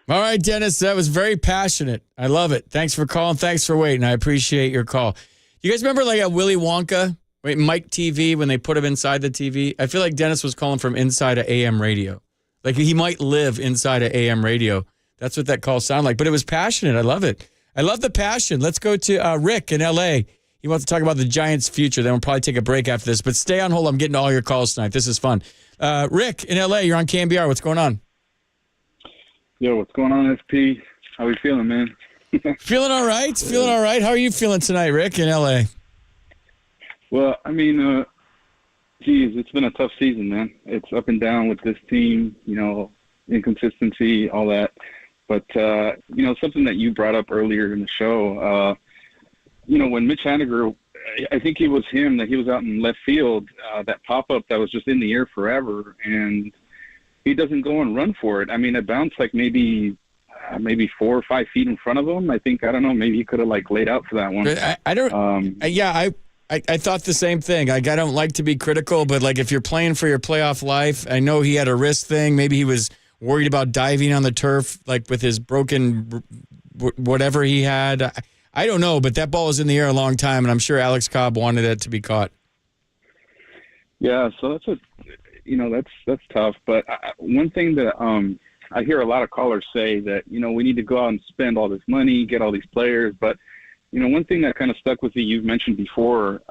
All right, Dennis, that was very passionate. I love it. Thanks for calling. Thanks for waiting. I appreciate your call. You guys remember like Willy Wonka? Wait, Mike TV, when they put him inside the TV, I feel like Dennis was calling from inside of AM radio. Like he might live inside of AM radio. That's what that call sounded like. But it was passionate. I love it. I love the passion. Let's go to Rick in L.A. He wants to talk about the Giants' future. Then we'll probably take a break after this. But stay on hold. I'm getting to all your calls tonight. This is fun. Rick in L.A., you're on KNBR. What's going on? Yo, what's going on, SP? How we feeling, man? Feeling all right. Feeling all right. How are you feeling tonight, Rick, in L.A.? Well, I mean, geez, it's been a tough season, man. It's up and down with this team, inconsistency, all that. But, something that you brought up earlier in the show, when Mitch Haniger, I think it was him that he was out in left field, that pop-up that was just in the air forever, and he doesn't go and run for it. I mean, it bounced like maybe 4 or 5 feet in front of him. I don't know, maybe he could have laid out for that one. I thought the same thing. I don't like to be critical, but if you're playing for your playoff life, I know he had a wrist thing. Maybe he was worried about diving on the turf, with his broken whatever he had. I don't know, but that ball was in the air a long time, and I'm sure Alex Cobb wanted it to be caught. Yeah, so that's tough. But one thing that I hear a lot of callers say that, we need to go out and spend all this money, get all these players. But, one thing that kind of stuck with me, you've mentioned before,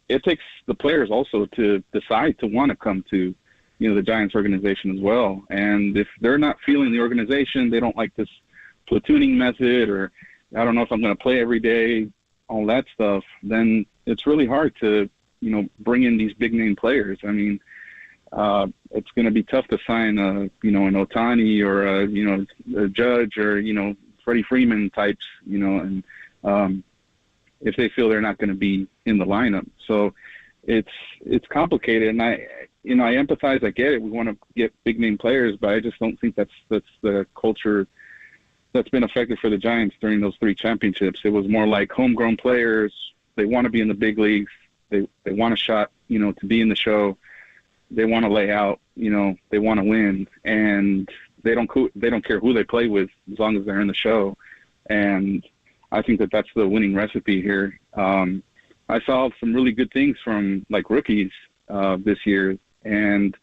it takes the players also to decide to want to come to, the Giants organization as well. And if they're not feeling the organization, they don't like this platooning method, or I don't know if I'm going to play every day, all that stuff, then it's really hard to, bring in these big name players. I mean, it's going to be tough to sign an Ohtani or a Judge or, Freddie Freeman types, and if they feel they're not going to be in the lineup. So it's complicated. And I empathize. I get it. We want to get big name players, but I just don't think that's the culture that's been effective for the Giants during those 3 championships. It was more like homegrown players. They want to be in the big leagues. They want a shot, to be in the show. They want to lay out, they want to win, and they don't care who they play with as long as they're in the show. And I think that that's the winning recipe here. I saw some really good things from rookies this year, and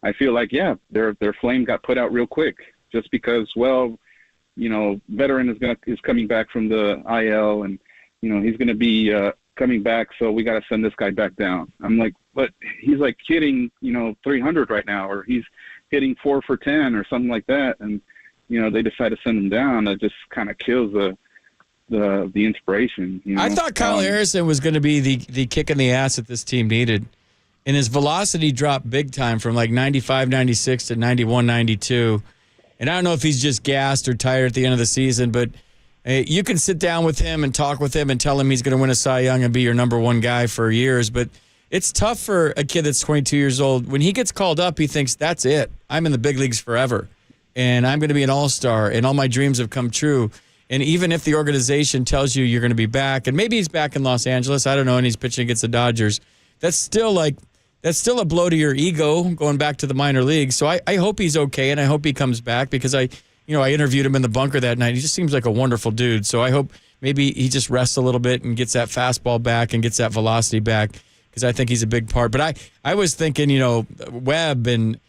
I feel like, their flame got put out real quick just because, veteran is coming back from the IL, and he's going to be coming back, so we got to send this guy back down. I'm like, but he's hitting 300 right now, or he's hitting 4 for 10 or something like that, and they decide to send him down. That just kind of kills the inspiration. I thought Kyle Harrison was going to be the kick in the ass that this team needed, and his velocity dropped big time from 95, 96 to 91, 92. And I don't know if he's just gassed or tired at the end of the season, but you can sit down with him and talk with him and tell him he's going to win a Cy Young and be your number 1 guy for years. But it's tough for a kid that's 22 years old. When he gets called up, he thinks, that's it. I'm in the big leagues forever, and I'm going to be an all-star, and all my dreams have come true. And even if the organization tells you you're going to be back, and maybe he's back in Los Angeles, I don't know, and he's pitching against the Dodgers, that's still a blow to your ego going back to the minor leagues. So I hope he's okay, and I hope he comes back, because I interviewed him in the bunker that night. He just seems like a wonderful dude. So I hope maybe he just rests a little bit and gets that fastball back and gets that velocity back, because I think he's a big part. But I was thinking, Webb and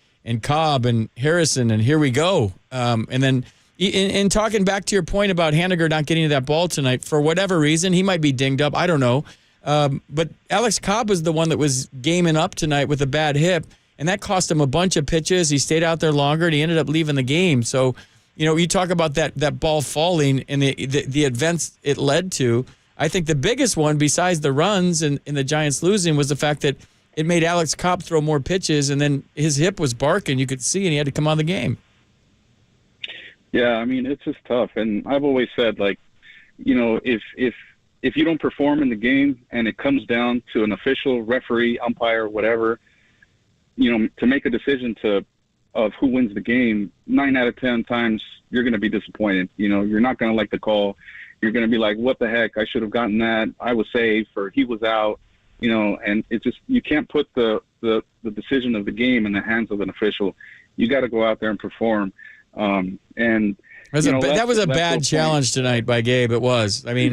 Cobb and Harrison, and here we go. And then in talking back to your point about Haniger not getting to that ball tonight, for whatever reason, he might be dinged up. I don't know. But Alex Cobb was the one that was gaming up tonight with a bad hip, and that cost him a bunch of pitches. He stayed out there longer, and he ended up leaving the game. So, you talk about that ball falling and the events it led to. I think the biggest one, besides the runs and the Giants losing, was the fact that it made Alex Cobb throw more pitches, and then his hip was barking. You could see, and he had to come out of the game. Yeah, I mean, it's just tough. And I've always said, if you don't perform in the game and it comes down to an official, referee, umpire, whatever, to make a decision of who wins the game, 9 out of 10 times you're going to be disappointed. You're not going to like the call. You're going to be like, what the heck? I should have gotten that. I was safe, or he was out. And it's just, you can't put the decision of the game in the hands of an official. You got to go out there and perform. That was a bad challenge tonight by Gabe. It was. I mean,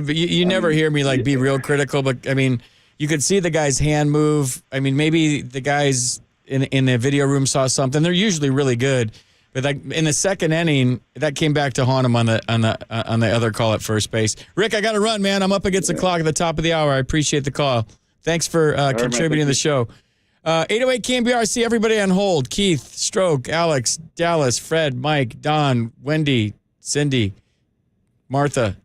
you never hear me be real critical, but I mean, You could see the guy's hand move. I mean, maybe the guys in the video room saw something. They're usually really good. But like in the second inning, that came back to haunt him on the other call at first base. Rick, I got to run, man. I'm up against the clock at the top of the hour. I appreciate the call. Thanks for contributing to the show. 808 KNBR. See everybody on hold. Keith, Stroke, Alex, Dallas, Fred, Mike, Don, Wendy, Cindy, Martha.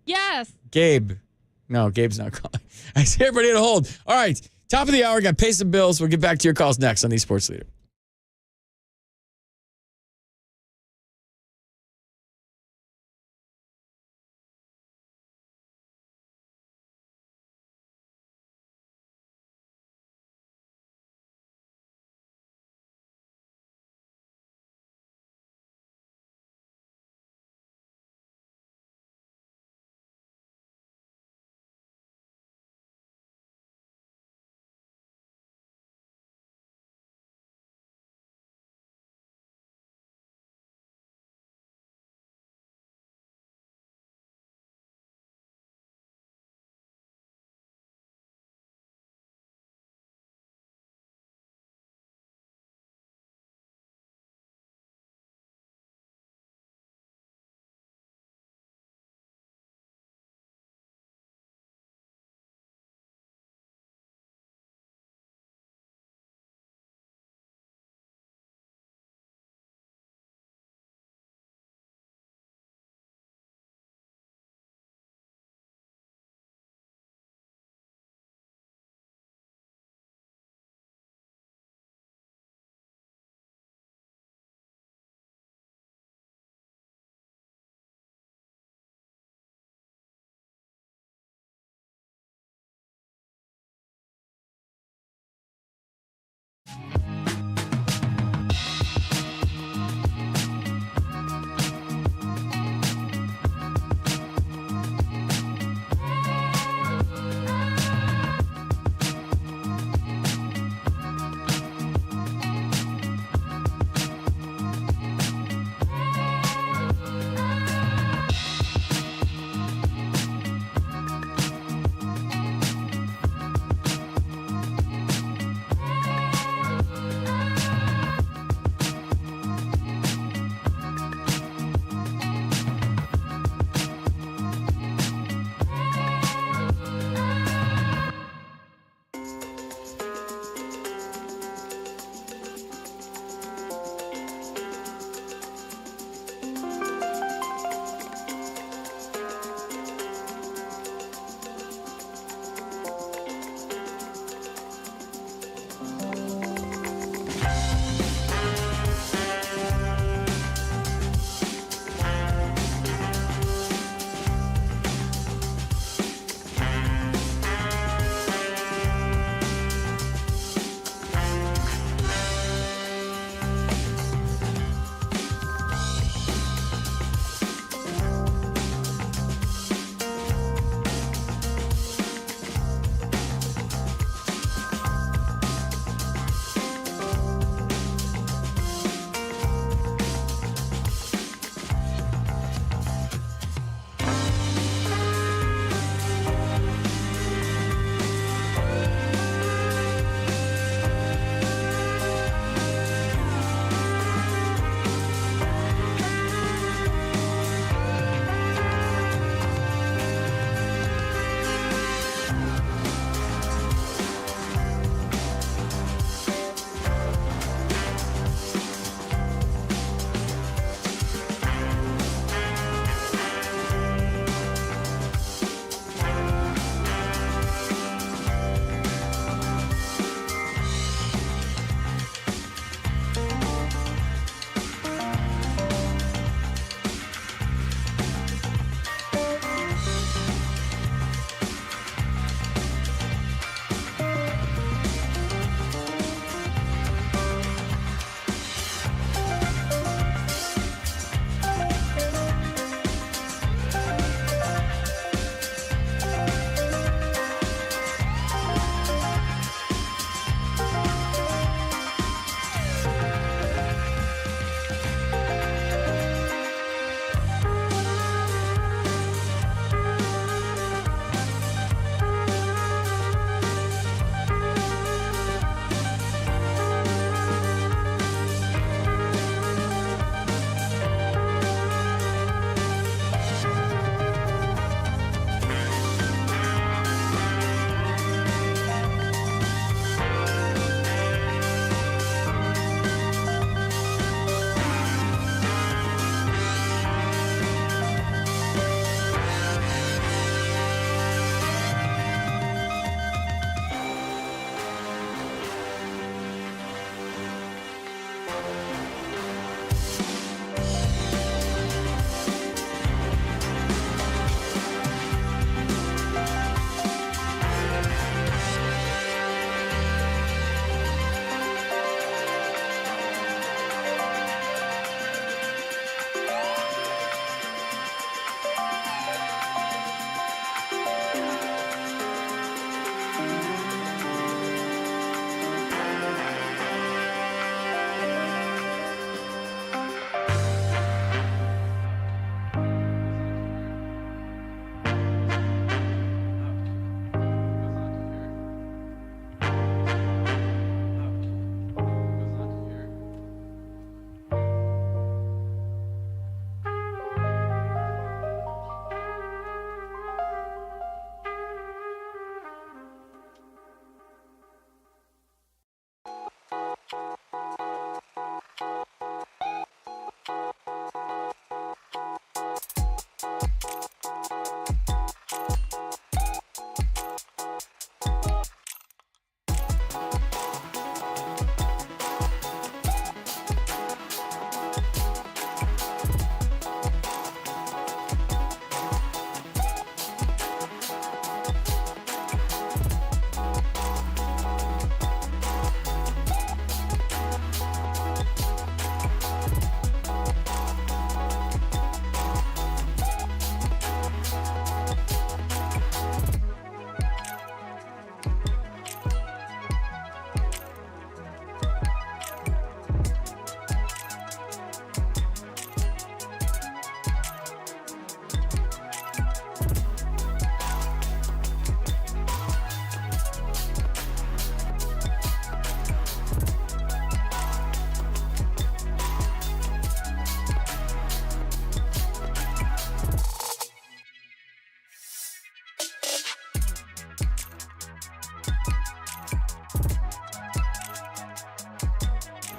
Yes. Gabe. No, Gabe's not calling. I see everybody on hold. All right. Top of the hour. Got to pay some bills. We'll get back to your calls next on the Sports Leader.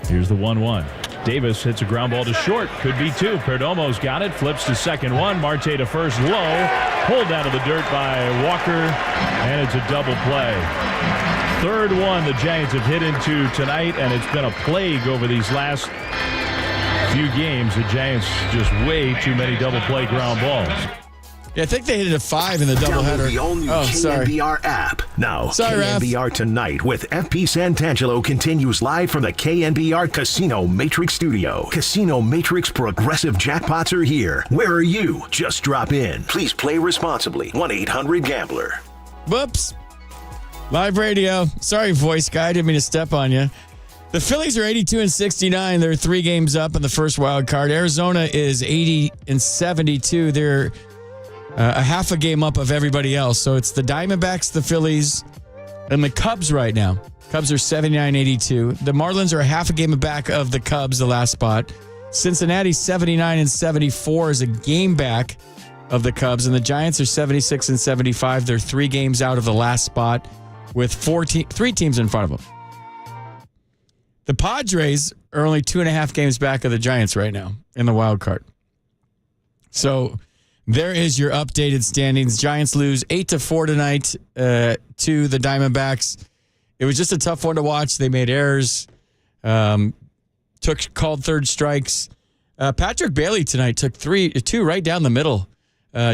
Here's the 1-1. Davis hits a ground ball to short. Could be two. Perdomo's got it. Flips to second one. Marte to first low. Pulled out of the dirt by Walker. And it's a double play. Third one the Giants have hit into tonight, and it's been a plague over these last few games. The Giants just way too many double play ground balls. Yeah, I think they hit it at 5 in the doubleheader. The all-new sorry. KNBR app. Now, Sorry, KNBR Tonight with FP Santangelo continues live from the KNBR Casino Matrix Studio. Casino Matrix progressive jackpots are here. Where are you? Just drop in. Please play responsibly. 1-800-GAMBLER. Whoops. Live radio. Sorry, voice guy. I didn't mean to step on you. The Phillies are 82-69. They're 3 games up in the first wild card. Arizona is 80-72. They're a half a game up of everybody else. So it's the Diamondbacks, the Phillies, and the Cubs right now. Cubs are 79-82. The Marlins are a half a game back of the Cubs, the last spot. Cincinnati 79-74 is a game back of the Cubs, and the Giants are 76-75. They're 3 games out of the last spot with 3 teams in front of them. The Padres are only 2.5 games back of the Giants right now in the wild card. So there is your updated standings. Giants lose 8-4 tonight to the Diamondbacks. It was just a tough one to watch. They made errors, called third strikes. Patrick Bailey tonight took 2 right down the middle.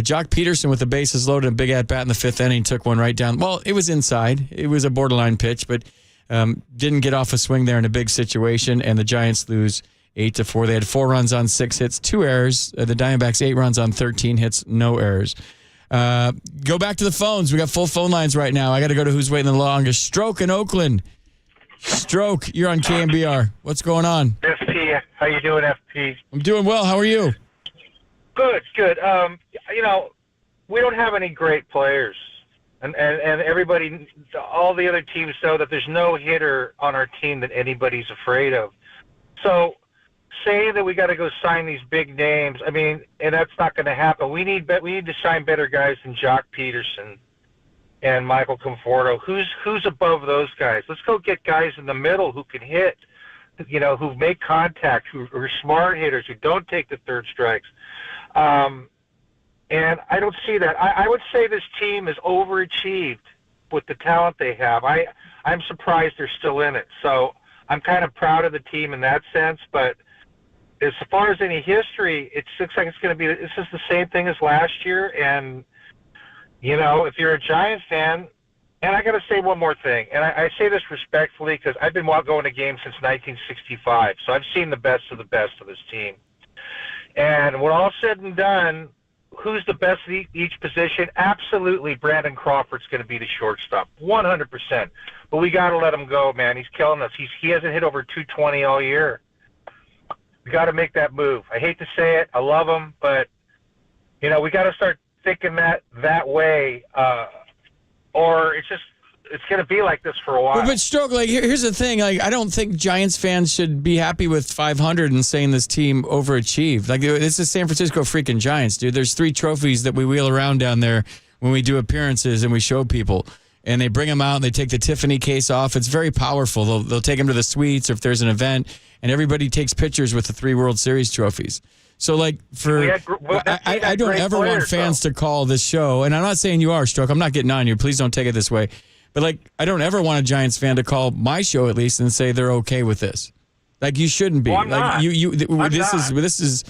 Jock Peterson with the bases loaded, a big at-bat in the 5th inning, took one right down. Well, it was inside. It was a borderline pitch, but didn't get off a swing there in a big situation, and the Giants lose 8-4. They had 4 runs on 6 hits, 2 errors. The Diamondbacks 8 runs on 13 hits, no errors. Go back to the phones. We got full phone lines right now. I got to go to who's waiting the longest. Stroke in Oakland. Stroke, you're on KNBR. What's going on? FP, how you doing, FP? I'm doing well. How are you? Good. We don't have any great players. And everybody, all the other teams know that there's no hitter on our team that anybody's afraid of. So saying that we got to go sign these big names, I mean, and that's not going to happen. We need to sign better guys than Jock Peterson and Michael Conforto. Who's above those guys? Let's go get guys in the middle who can hit, who make contact, who are smart hitters, who don't take the third strikes. And I don't see that. I would say this team is overachieved with the talent they have. I'm surprised they're still in it. So I'm kind of proud of the team in that sense. But as far as any history, it looks like it's going to be – this is the same thing as last year. And, if you're a Giants fan – and I got to say one more thing. And I say this respectfully because I've been going to games since 1965. So I've seen the best of this team. And when all said and done – who's the best at each position? Absolutely, Brandon Crawford's going to be the shortstop, 100%. But we got to let him go, man. He's killing us. He hasn't hit over 220 all year. We got to make that move. I hate to say it. I love him, but we got to start thinking that way, or it's going to be like this for a while. But Stroke, here's the thing. I don't think Giants fans should be happy with 500 and saying this team overachieved. This is San Francisco freaking Giants, dude. There's 3 trophies that we wheel around down there when we do appearances and we show people. And they bring them out and they take the Tiffany case off. It's very powerful. They'll take them to the suites or if there's an event, and everybody takes pictures with the 3 World Series trophies. So, I don't ever want fans to call this show, and I'm not saying you are, Stroke. I'm not getting on you. Please don't take it this way. But I don't ever want a Giants fan to call my show at least and say they're okay with this. You shouldn't be. Well, I'm not. This is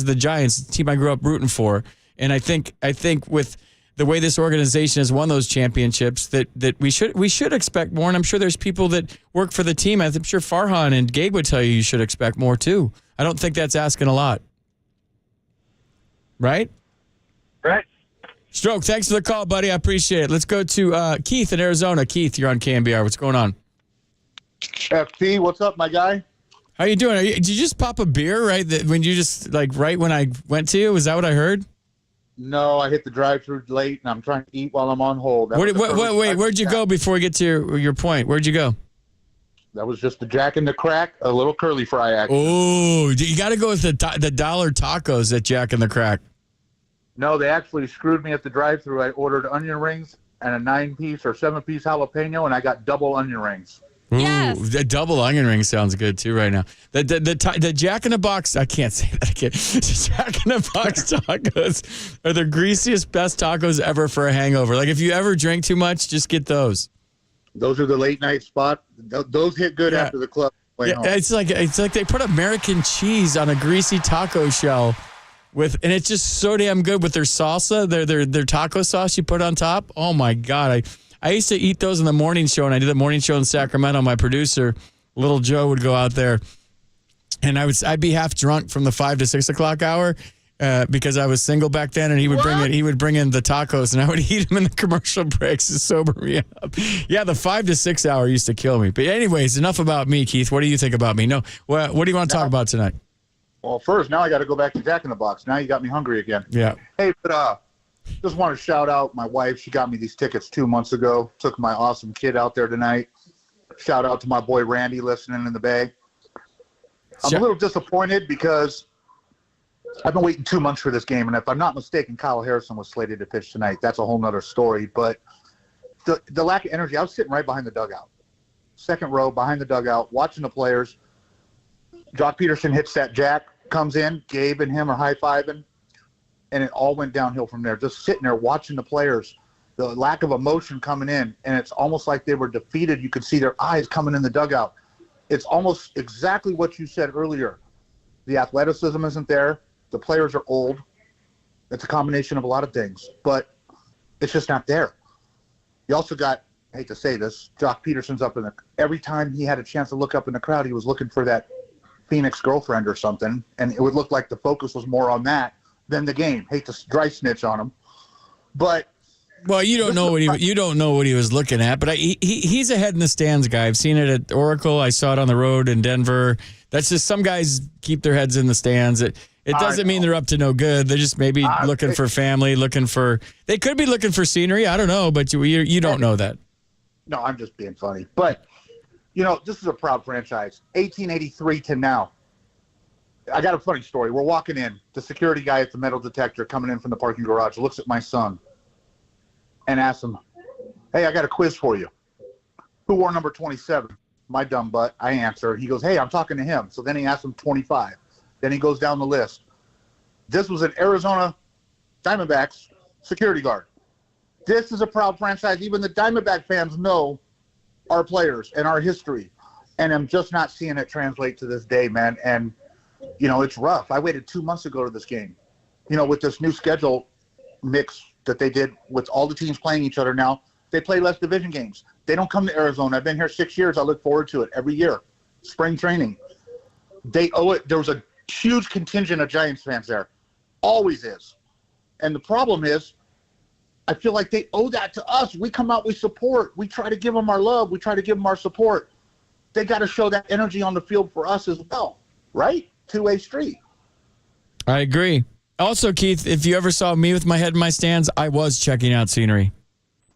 the Giants team I grew up rooting for, and I think with the way this organization has won those championships, that we should expect more. And I'm sure there's people that work for the team. I'm sure Farhan and Gabe would tell you should expect more too. I don't think that's asking a lot, right? Right. Stroke, thanks for the call, buddy. I appreciate it. Let's go to Keith in Arizona. Keith, you're on KNBR. What's going on? FP, what's up, my guy? How you doing? Did you just pop a beer right when you just right when I went to you? Was that what I heard? No, I hit the drive-through late, and I'm trying to eat while I'm on hold. Wait, where'd you go before we get to your point? Where'd you go? That was just the Jack in the Crack, a little curly fry action. Oh, you got to go with the dollar tacos at Jack in the Crack. No, they actually screwed me at the drive-thru. I ordered onion rings and a 9-piece or 7-piece jalapeno, and I got double onion rings. Yes. The double onion ring sounds good too right now. The Jack in the Box, I can't say that again. The Jack in the Box tacos are the greasiest, best tacos ever for a hangover. Like if you ever drink too much, just get those. Those are the late night spot. Those hit good after the club. It's like they put American cheese on a greasy taco shell and it's just so damn good with their salsa, their taco sauce you put on top. Oh my God. I used to eat those in the morning show, and I did the morning show in Sacramento. My producer, Little Joe, would go out there, and I'd be half drunk from the 5 to 6 o'clock hour because I was single back then, and he would bring in the tacos, and I would eat them in the commercial breaks to sober me up. Yeah, the 5 to 6 hour used to kill me. But anyways, enough about me, Keith. What do you think about me? No, what do you want to talk about tonight? Well, first, now I got to go back to Jack in the Box. Now you got me hungry again. Yeah. Hey, but just want to shout out my wife. She got me these tickets 2 months ago. Took my awesome kid out there tonight. Shout out to my boy Randy listening in the Bay. I'm a little disappointed because I've been waiting 2 months for this game, and if I'm not mistaken, Kyle Harrison was slated to pitch tonight. That's a whole nother story. But the lack of energy, I was sitting right behind the dugout. Second row behind the dugout, watching the players. Jock Peterson hits that jack, comes in, Gabe and him are high-fiving. And it all went downhill from there. Just sitting there watching the players, the lack of emotion coming in, and it's almost like they were defeated. You could see their eyes coming in the dugout. It's almost exactly what you said earlier. The athleticism isn't there. The players are old. It's a combination of a lot of things, but it's just not there. You also got, I hate to say this, Jock Peterson's up every time he had a chance to look up in the crowd, he was looking for that Phoenix girlfriend or something, and it would look like the focus was more on that than the game. Hate to dry snitch on him, but you don't know what he was looking at. But he's a head in the stands guy. I've seen it at Oracle. I saw it on the road in Denver. That's just some guys keep their heads in the stands. It doesn't mean they're up to no good. They're just maybe looking for family, they could be looking for scenery. I don't know, but you don't know that. No, I'm just being funny. But this is a proud franchise. 1883 to now. I got a funny story. We're walking in. The security guy at the metal detector coming in from the parking garage looks at my son and asks him, "Hey, I got a quiz for you. Who wore number 27? My dumb butt. I answer. He goes, "Hey, I'm talking to him." So then he asks him 25. Then he goes down the list. This was an Arizona Diamondbacks security guard. This is a proud franchise. Even the Diamondback fans know our players and our history. And I'm just not seeing it translate to this day, man. And it's rough. I waited 2 months ago to this game. With this new schedule mix that they did with all the teams playing each other now, they play less division games. They don't come to Arizona. I've been here 6 years. I look forward to it every year. Spring training. They owe it. There was a huge contingent of Giants fans there. Always is. And the problem is, I feel like they owe that to us. We come out, we support. We try to give them our love. We try to give them our support. They got to show that energy on the field for us as well, right? Two-way street. I agree. Also, Keith, if you ever saw me with my head in my stands, I was checking out scenery.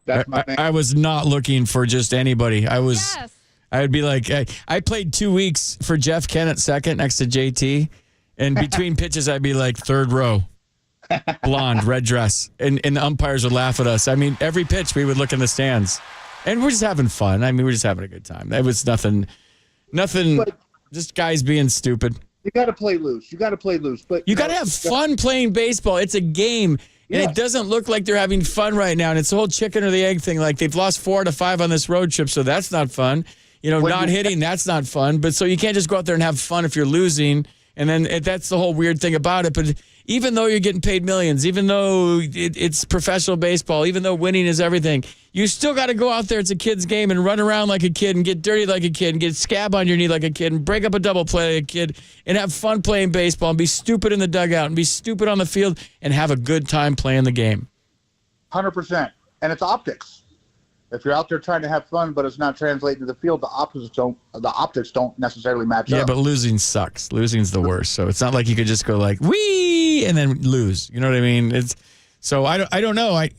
That's my thing. I was not looking for just anybody. I would be like, I played 2 weeks for Jeff Kennett second next to JT, and between pitches, I'd be like third row, blonde, red dress, and the umpires would laugh at us. I mean, every pitch we would look in the stands, and we're just having fun. I mean, we're just having a good time. It was nothing, just guys being stupid. You got to play loose. But you got to have fun playing baseball. It's a game. And it doesn't look like they're having fun right now. And it's the whole chicken or the egg thing. Like they've lost 4 out of 5 on this road trip, so that's not fun. Not hitting, that's not fun. But so you can't just go out there and have fun if you're losing. And then that's the whole weird thing about it. But even though you're getting paid millions, even though it's professional baseball, even though winning is everything, you still got to go out there. It's a kid's game and run around like a kid and get dirty like a kid and get scab on your knee like a kid and break up a double play like a kid and have fun playing baseball and be stupid in the dugout and be stupid on the field and have a good time playing the game. 100%. And it's optics. If you're out there trying to have fun, but it's not translating to the field, the optics don't necessarily match up. Yeah, but losing sucks. Losing's the worst. So it's not like you could just go like, wee, and then lose. You know what I mean? So I don't know. I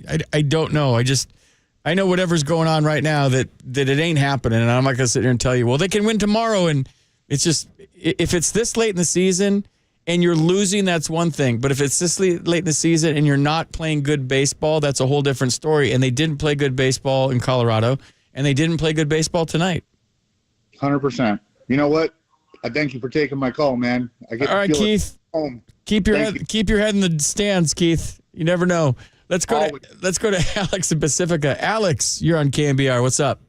don't know. I know whatever's going on right now that it ain't happening. And I'm not going to sit here and tell you, well, they can win tomorrow. And it's just, if it's this late in the season and you're losing, that's one thing. But if it's this late in the season and you're not playing good baseball, that's a whole different story. And they didn't play good baseball in Colorado, and they didn't play good baseball tonight. 100%. You know what? I thank you for taking my call, man. I get All right, Keith. Home. Keep your head in the stands, Keith. You never know. Let's go to Alex in Pacifica. Alex, you're on KNBR. What's up?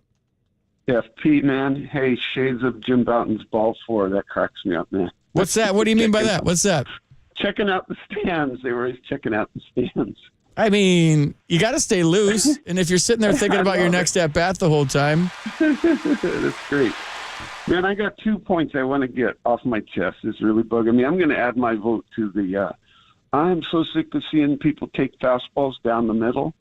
Yeah, Pete, man. Hey, shades of Jim Bouton's ball four. That cracks me up, man. What's that? What do you mean by that? What's that? Checking out the stands. They were always checking out the stands. I mean, you got to stay loose. And if you're sitting there thinking about your next at-bat the whole time. That's great. Man, I got 2 points I want to get off my chest. It's really bugging me. I'm going to add my vote to the I'm so sick of seeing people take fastballs down the middle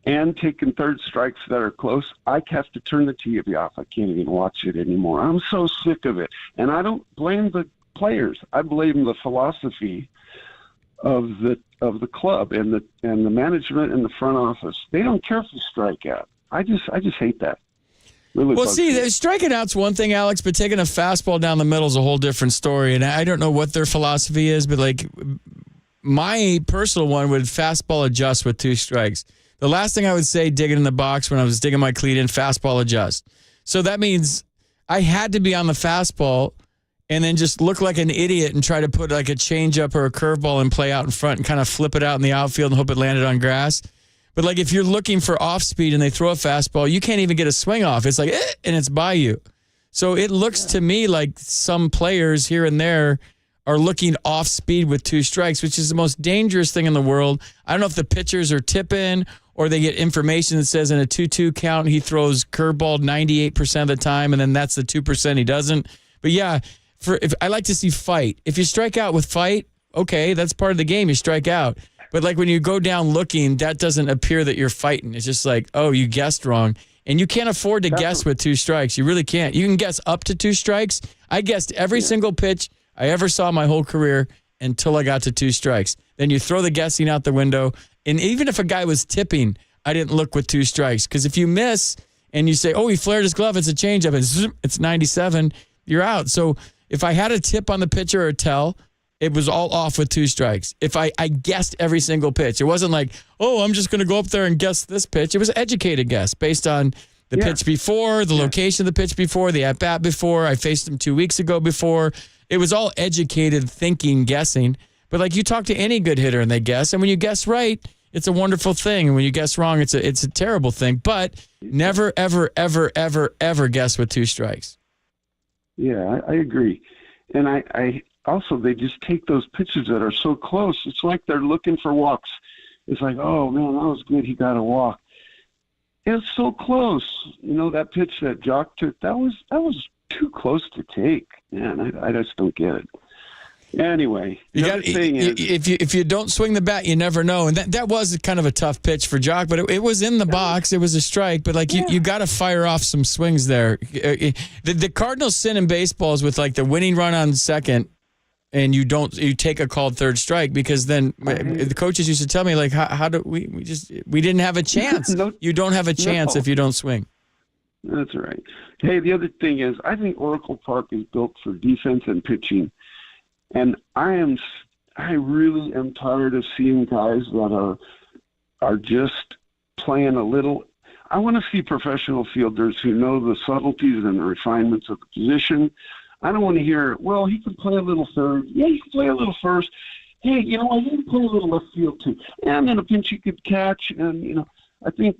and taking third strikes that are close. I have to turn the TV off. I can't even watch it anymore. I'm so sick of it. And I don't blame the players. I blame the philosophy of the club and the management and the front office. They don't care if you strike out. I just hate that. Really well, see, striking out's one thing, Alex, but taking a fastball down the middle is a whole different story. And I don't know what their philosophy is, but like my personal one would fastball adjust with 2 strikes. The last thing I would say, digging in the box when I was digging my cleat in, fastball adjust. So that means I had to be on the fastball and then just look like an idiot and try to put like a changeup or a curveball and play out in front and kind of flip it out in the outfield and hope it landed on grass. But like if you're looking for off speed and they throw a fastball, you can't even get a swing off. It's like, and it's by you. So it looks to me like some players here and there are looking off speed with 2 strikes, which is the most dangerous thing in the world. I don't know if the pitchers are tipping or they get information that says in a 2-2 count, he throws curveball 98% of the time, and then that's the 2% he doesn't. But yeah, I like to see fight. If you strike out with fight, okay, that's part of the game. You strike out. But like when you go down looking, that doesn't appear that you're fighting. It's just like, oh, you guessed wrong. And you can't afford to guess with 2 strikes. You really can't. You can guess up to 2 strikes. I guessed every single pitch I ever saw my whole career until I got to 2 strikes. Then you throw the guessing out the window. And even if a guy was tipping, I didn't look with 2 strikes. Because if you miss and you say, oh, he flared his glove, it's a changeup, and zoom, it's 97, you're out. So if I had a tip on the pitcher or a tell, it was all off with 2 strikes. If I guessed every single pitch, it wasn't like, oh, I'm just going to go up there and guess this pitch. It was an educated guess based on the pitch before, the location of the pitch before, the at-bat before. I faced him 2 weeks ago before. It was all educated thinking, guessing. But like you talk to any good hitter and they guess. And when you guess right, it's a wonderful thing. And when you guess wrong, it's a terrible thing. But never, ever, ever, ever, ever guess with 2 strikes. Yeah, I agree. And I also, they just take those pitches that are so close. It's like they're looking for walks. It's like, oh, man, that was good. He got a walk. It's so close. You know, that pitch that Jock took, that was too close to take. Man, I just don't get it. Anyway, the other thing is, if you don't swing the bat, you never know. And that was kind of a tough pitch for Jock, but it was in the box. It was a strike, but like you got to fire off some swings there. The Cardinals' sin in baseball is with like the winning run on second, and you take a called third strike, because then the coaches used to tell me like, how do we didn't have a chance. You don't have a chance if you don't swing. That's right. Hey, the other thing is, I think Oracle Park is built for defense and pitching. And I really am tired of seeing guys that are just playing a little. I want to see professional fielders who know the subtleties and the refinements of the position. I don't want to hear, well, he can play a little third. Yeah, he can play a little first. Hey, you know, he can play a little left field too. And in a pinch he could catch. And, you know, I think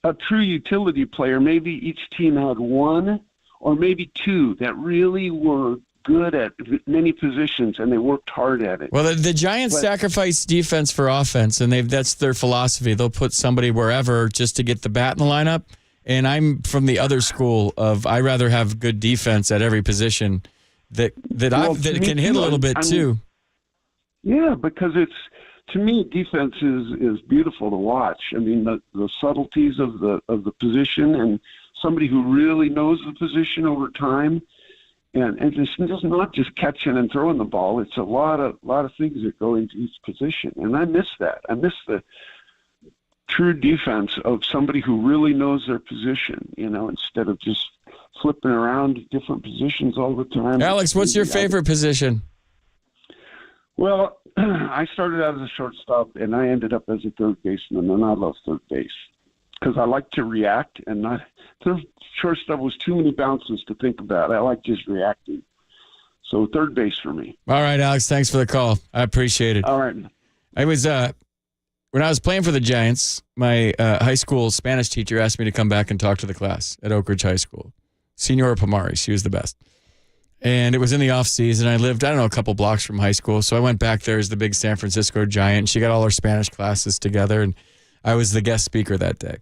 a true utility player, maybe each team had 1 or maybe 2 that really were good at many positions, and they worked hard at it. Well, the Giants sacrifice defense for offense, and that's their philosophy. They'll put somebody wherever just to get the bat in the lineup. And I'm from the other school of I rather have good defense at every position that can hit a little bit too. Yeah, because to me, defense is beautiful to watch. I mean, the subtleties of the position, and somebody who really knows the position over time. And it's just not just catching and throwing the ball. It's a lot of things that go into each position. And I miss that. I miss the true defense of somebody who really knows their position, you know, instead of just flipping around different positions all the time. Alex, what's your favorite position? Well, I started out as a shortstop, and I ended up as a third baseman, and I love third base. because I like to react, and not their shortstop was too many bounces to think about. I like just reacting. So third base for me. All right, Alex, thanks for the call. I appreciate it. All right. I was when I was playing for the Giants, my high school Spanish teacher asked me to come back and talk to the class at Oak Ridge High School. Senora Pomari, she was the best. And it was in the off season. I lived, a couple blocks from high school. So I went back there as the big San Francisco Giant. She got all her Spanish classes together, and I was the guest speaker that day.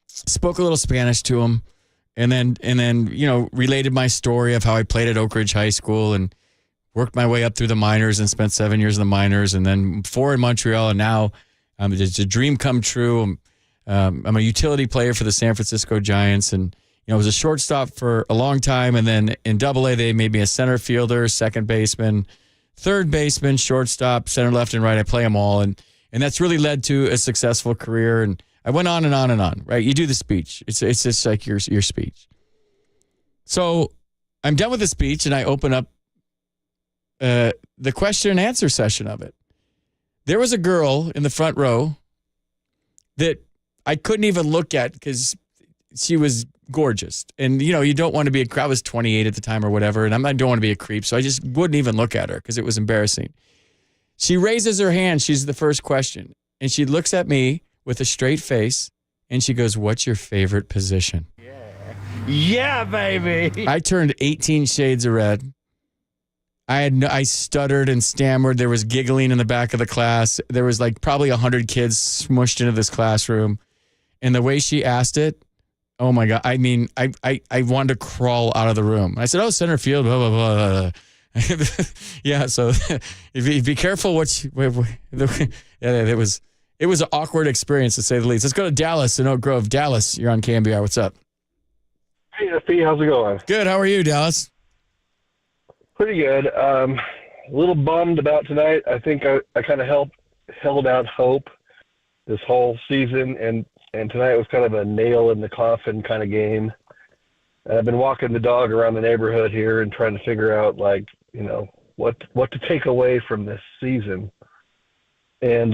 Spoke a little Spanish to him, and then related my story of how I played at Oak Ridge High School and worked my way up through the minors and spent 7 years in the minors, and then 4 in Montreal, and now it's a dream come true. I'm a utility player for the San Francisco Giants, and I was a shortstop for a long time, and then in AA they made me a center fielder, second baseman, third baseman, shortstop, center, left, and right. I play them all, and that's really led to a successful career. And I went on and on and on. Right? You do the speech. It's just like your speech. So I'm done with the speech, and I open up the question and answer session of it. There was a girl in the front row that I couldn't even look at because she was gorgeous. And, you don't want to be I was 28 at the time or whatever, and I don't want to be a creep, so I just wouldn't even look at her because it was embarrassing. She raises her hand. She's the first question. And she looks at me with a straight face, and she goes, "What's your favorite position?" Yeah, baby. I turned 18 shades of red. I stuttered and stammered. There was giggling in the back of the class. There was probably 100 kids smushed into this classroom. And the way she asked it, oh my God. I mean, I wanted to crawl out of the room. I said, "Oh, center field, blah, blah, blah." Yeah, so be careful it was an awkward experience, to say the least. Let's go to Dallas in Oak Grove. Dallas, you're on KNBR. What's up? Hey, FP, how's it going? Good. How are you, Dallas? Pretty good. A little bummed about tonight. I think I kind of held out hope this whole season, and tonight was kind of a nail in the coffin kind of game. And I've been walking the dog around the neighborhood here and trying to figure out, what to take away from this season. And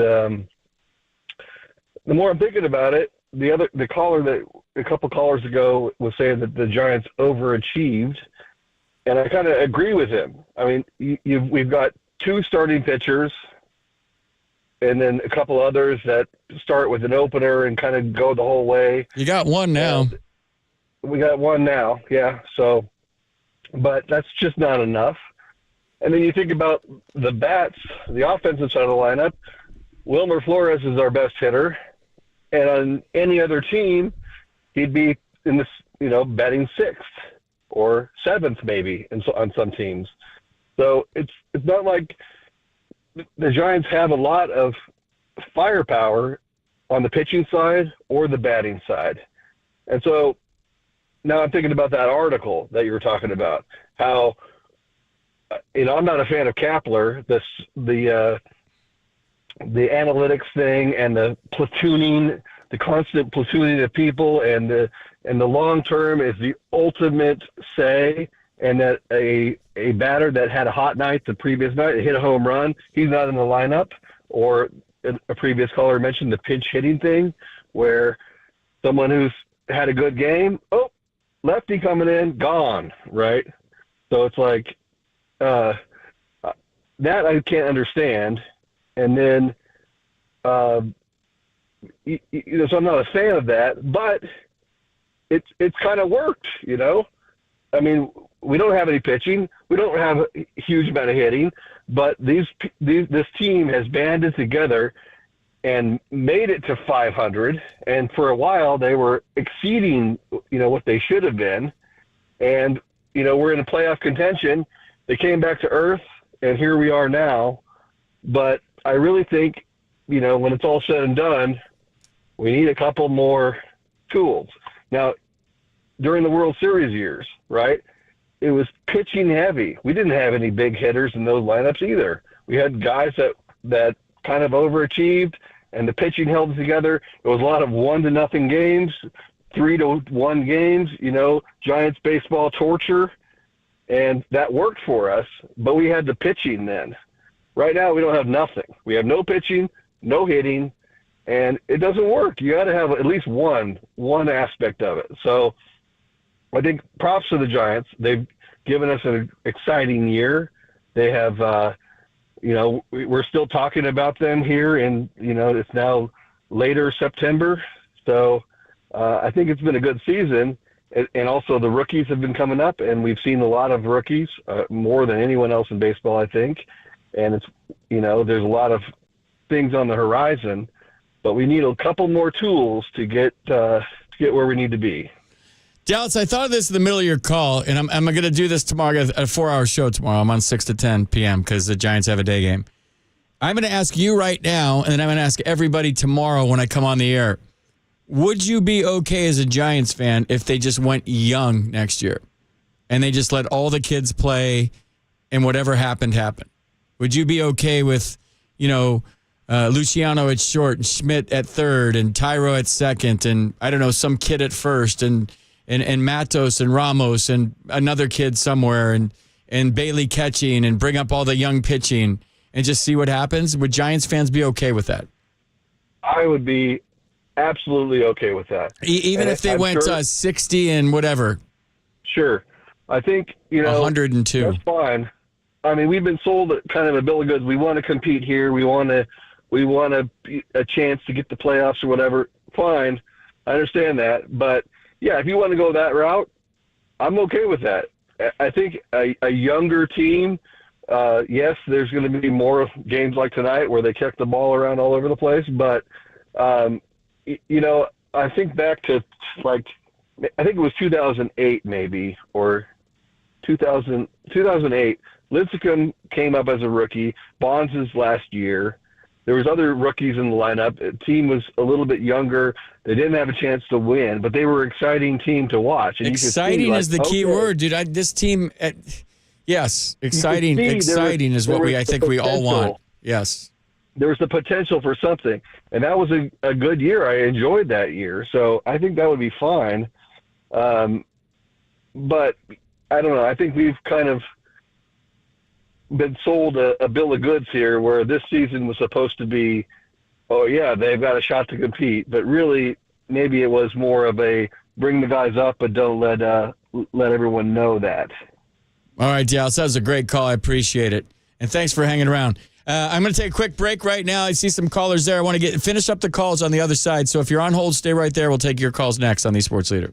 the more I'm thinking about it, the caller that a couple callers ago was saying that the Giants overachieved, and I kind of agree with him. I mean, we've got 2 starting pitchers, and then a couple others that start with an opener and kind of go the whole way. You got one now. We got one now, yeah. So, but that's just not enough. And then you think about the bats, the offensive side of the lineup. Wilmer Flores is our best hitter, and on any other team, he'd be in this, batting 6th or 7th maybe on some teams. So it's not like the Giants have a lot of firepower on the pitching side or the batting side. And so now I'm thinking about that article that you were talking about, how, I'm not a fan of Kapler, the analytics thing and the platooning, the constant platooning of people, and the long term is the ultimate say, and that a batter that had a hot night the previous night, hit a home run, he's not in the lineup. Or a previous caller mentioned the pinch hitting thing, where someone who's had a good game, lefty coming in, gone, right? So it's like that I can't understand. And then, so I'm not a fan of that, but it's kind of worked, I mean, we don't have any pitching. We don't have a huge amount of hitting, but this team has banded together and made it to 500. And for a while, they were exceeding, what they should have been. And, we're in a playoff contention. They came back to earth, and here we are now. But I really think, when it's all said and done, we need a couple more tools. Now, during the World Series years, right, it was pitching heavy. We didn't have any big hitters in those lineups either. We had guys that kind of overachieved, and the pitching held it together. It was a lot of 1-0 games, 3-1 games, Giants baseball torture, and that worked for us, but we had the pitching then. Right now, we don't have nothing. We have no pitching, no hitting, and it doesn't work. You got to have at least one aspect of it. So I think props to the Giants. They've given us an exciting year. They have, we're still talking about them here, and it's now later September. So I think it's been a good season, and also the rookies have been coming up, and we've seen a lot of rookies, more than anyone else in baseball, I think. And it's, there's a lot of things on the horizon, but we need a couple more tools to get where we need to be. Dallas, I thought of this in the middle of your call, and I'm going to do this tomorrow, a 4-hour show tomorrow. I'm on 6 to 10 p.m. because the Giants have a day game. I'm going to ask you right now, and then I'm going to ask everybody tomorrow when I come on the air. Would you be okay as a Giants fan if they just went young next year and they just let all the kids play and whatever happened? Would you be okay with, Luciano at short and Schmidt at third and Tyro at second and, I don't know, some kid at first and Matos and Ramos and another kid somewhere and Bailey catching and bring up all the young pitching and just see what happens? Would Giants fans be okay with that? I would be absolutely okay with that. Even if they went 60 and whatever. Sure. I think, 102. That's fine. I mean, we've been sold kind of a bill of goods. We want to compete here. We want a chance to get the playoffs or whatever. Fine. I understand that. But, yeah, if you want to go that route, I'm okay with that. I think a younger team, yes, there's going to be more games like tonight where they kick the ball around all over the place. But, I think back to, I think it was 2008 maybe, or 2008. Lincecum came up as a rookie. Bonds' last year. There was other rookies in the lineup. The team was a little bit younger. They didn't have a chance to win, but they were an exciting team to watch. And exciting is the key word, dude. This team, yes, exciting. Exciting is what I think we all want. Yes. There was the potential for something, and that was a good year. I enjoyed that year, so I think that would be fine. But I don't know. I think we've kind of been sold a bill of goods here where this season was supposed to be, oh, yeah, they've got a shot to compete. But really, maybe it was more of a bring the guys up, but don't let everyone know that. All right, Dallas, that was a great call. I appreciate it. And thanks for hanging around. I'm going to take a quick break right now. I see some callers there. I want to finish up the calls on the other side. So if you're on hold, stay right there. We'll take your calls next on the Sports Leader.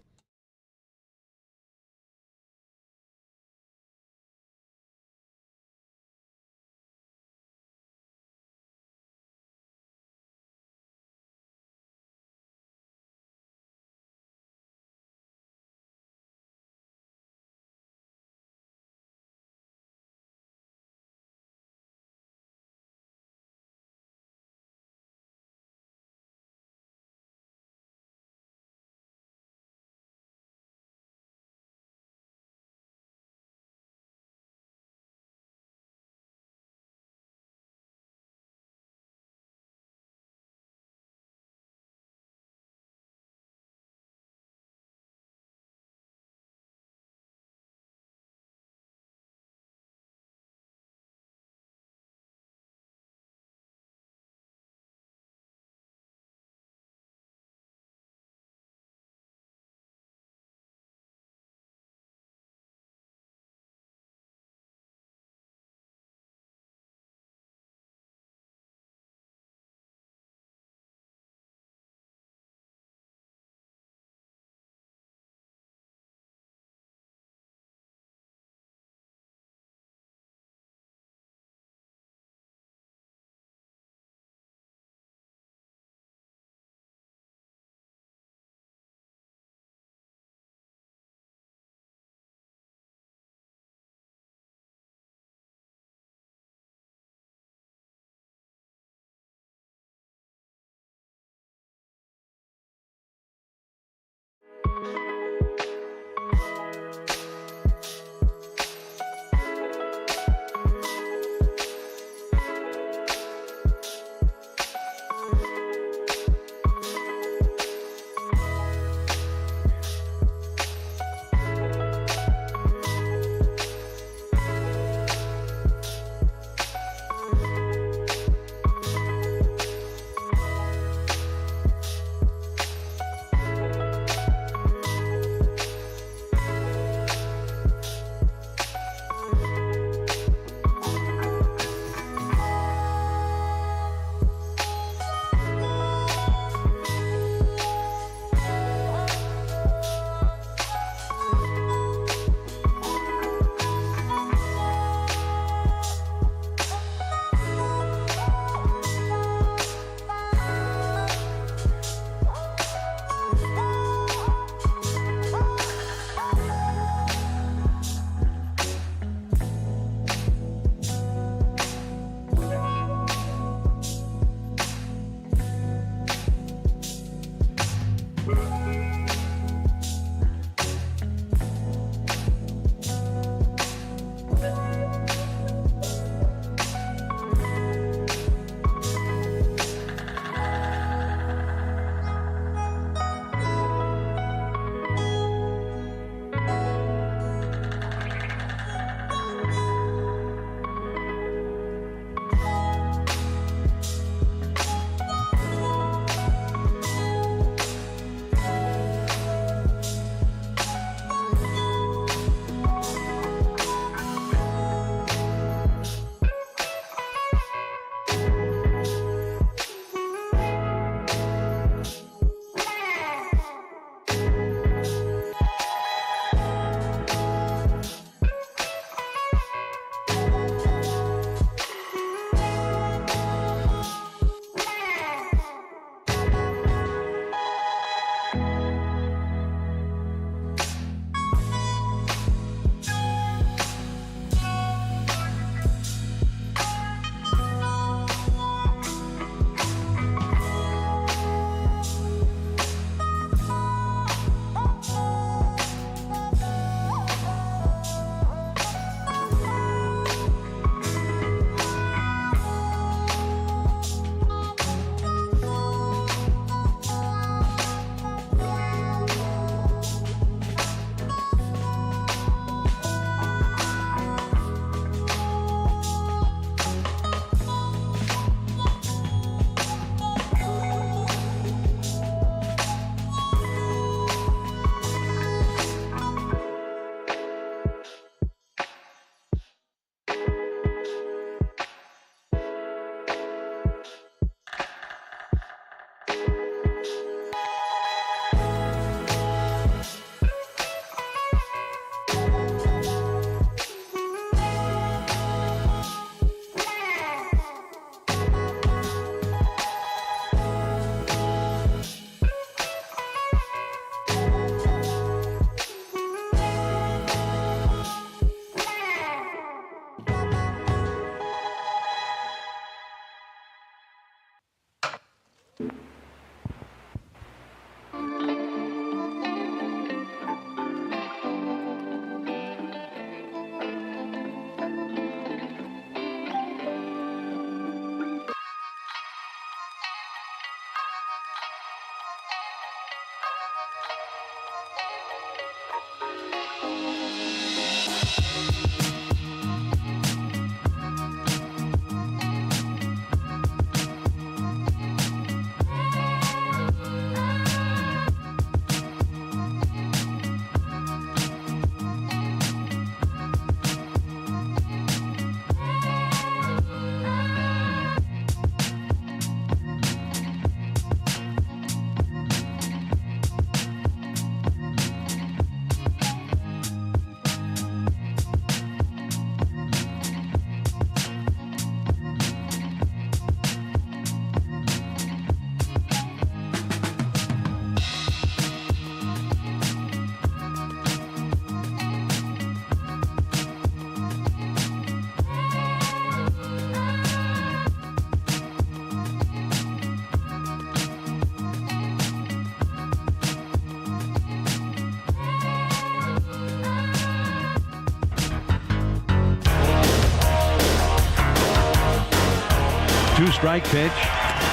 Two-strike pitch.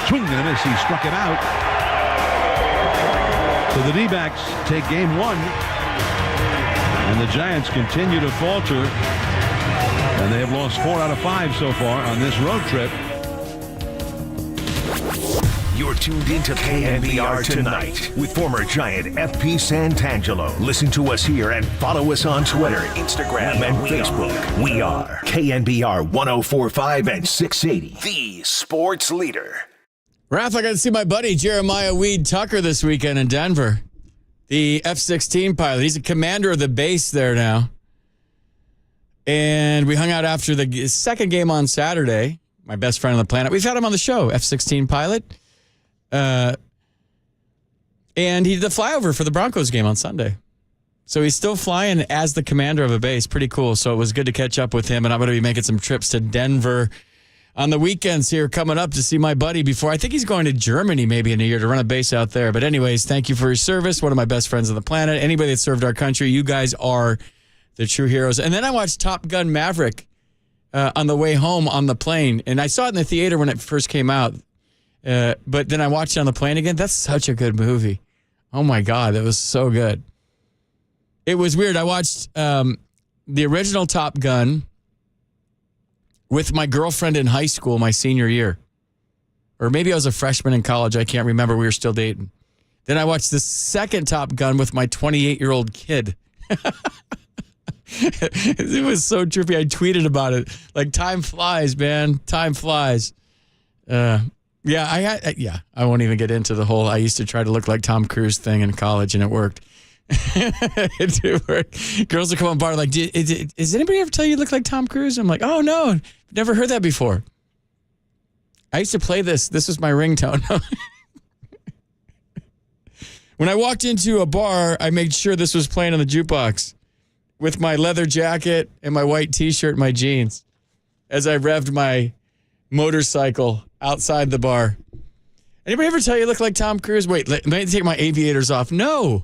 Swing and a miss. He struck it out. So the D-backs take game one. And the Giants continue to falter. And they have lost 4 out of 5 so far on this road trip. You're tuned into KNBR Tonight with former Giant FP Santangelo. Listen to us here and follow us on Twitter, Instagram, and Facebook. We are KNBR 104.5 and 680, the sports leader. Raph, I got to see my buddy Jeremiah Weed Tucker this weekend in Denver. The F-16 pilot. He's a commander of the base there now. And we hung out after the second game on Saturday. My best friend on the planet. We've had him on the show, F-16 pilot. And he did the flyover for the Broncos game on Sunday. So he's still flying as the commander of a base. Pretty cool. So it was good to catch up with him. And I'm going to be making some trips to Denver on the weekends here coming up to see my buddy before. I think he's going to Germany maybe in a year to run a base out there. But anyways, thank you for your service. One of my best friends on the planet. Anybody that served our country, you guys are the true heroes. And then I watched Top Gun Maverick on the way home on the plane. And I saw it in the theater when it first came out. But then I watched it on the plane again. That's such a good movie. Oh, my God. That was so good. It was weird. I watched the original Top Gun with my girlfriend in high school my senior year. Or maybe I was a freshman in college. I can't remember. We were still dating. Then I watched the second Top Gun with my 28-year-old kid. It was so trippy. I tweeted about it. Like, time flies, man. Time flies. I won't even get into the whole I used to try to look like Tom Cruise thing in college, and it worked. It did work. Girls will come on bar like, does anybody ever tell you look like Tom Cruise? I'm like, oh, no. Never heard that before. I used to play this. This was my ringtone. When I walked into a bar, I made sure this was playing on the jukebox with my leather jacket and my white T-shirt and my jeans as I revved my motorcycle outside the bar. Anybody ever tell you look like Tom Cruise? Wait, let me take my aviators off. No.